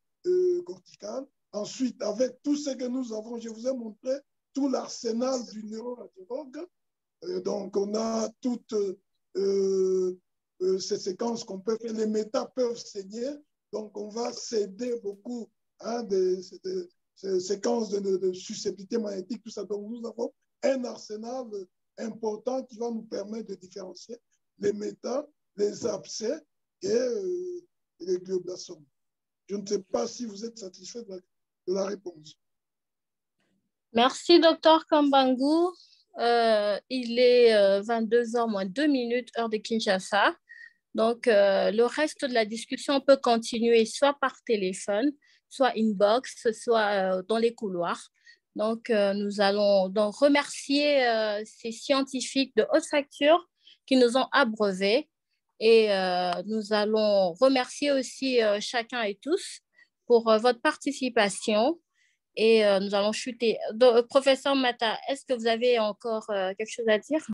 cortical. Ensuite, avec tout ce que nous avons, je vous ai montré tout l'arsenal du neuroradiologue. Donc, on a toutes ces séquences qu'on peut faire. Les métas peuvent saigner. Donc, on va s'aider beaucoup ces séquences de susceptibilité magnétique, tout ça. Donc, nous avons un arsenal important qui va nous permettre de différencier les métas, les abcès et les glioblastomes. Je ne sais pas si vous êtes satisfait de la réponse. Merci, docteur Kambangu. Il est 22h moins 2 minutes, heure de Kinshasa. Donc, le reste de la discussion peut continuer soit par téléphone, soit inbox, soit dans les couloirs. Donc, nous allons donc remercier ces scientifiques de haute facture qui nous ont abreuvés. Et nous allons remercier aussi chacun et tous pour votre participation. Et nous allons chuter. Donc, professeur Mata, est-ce que vous avez encore quelque chose à dire?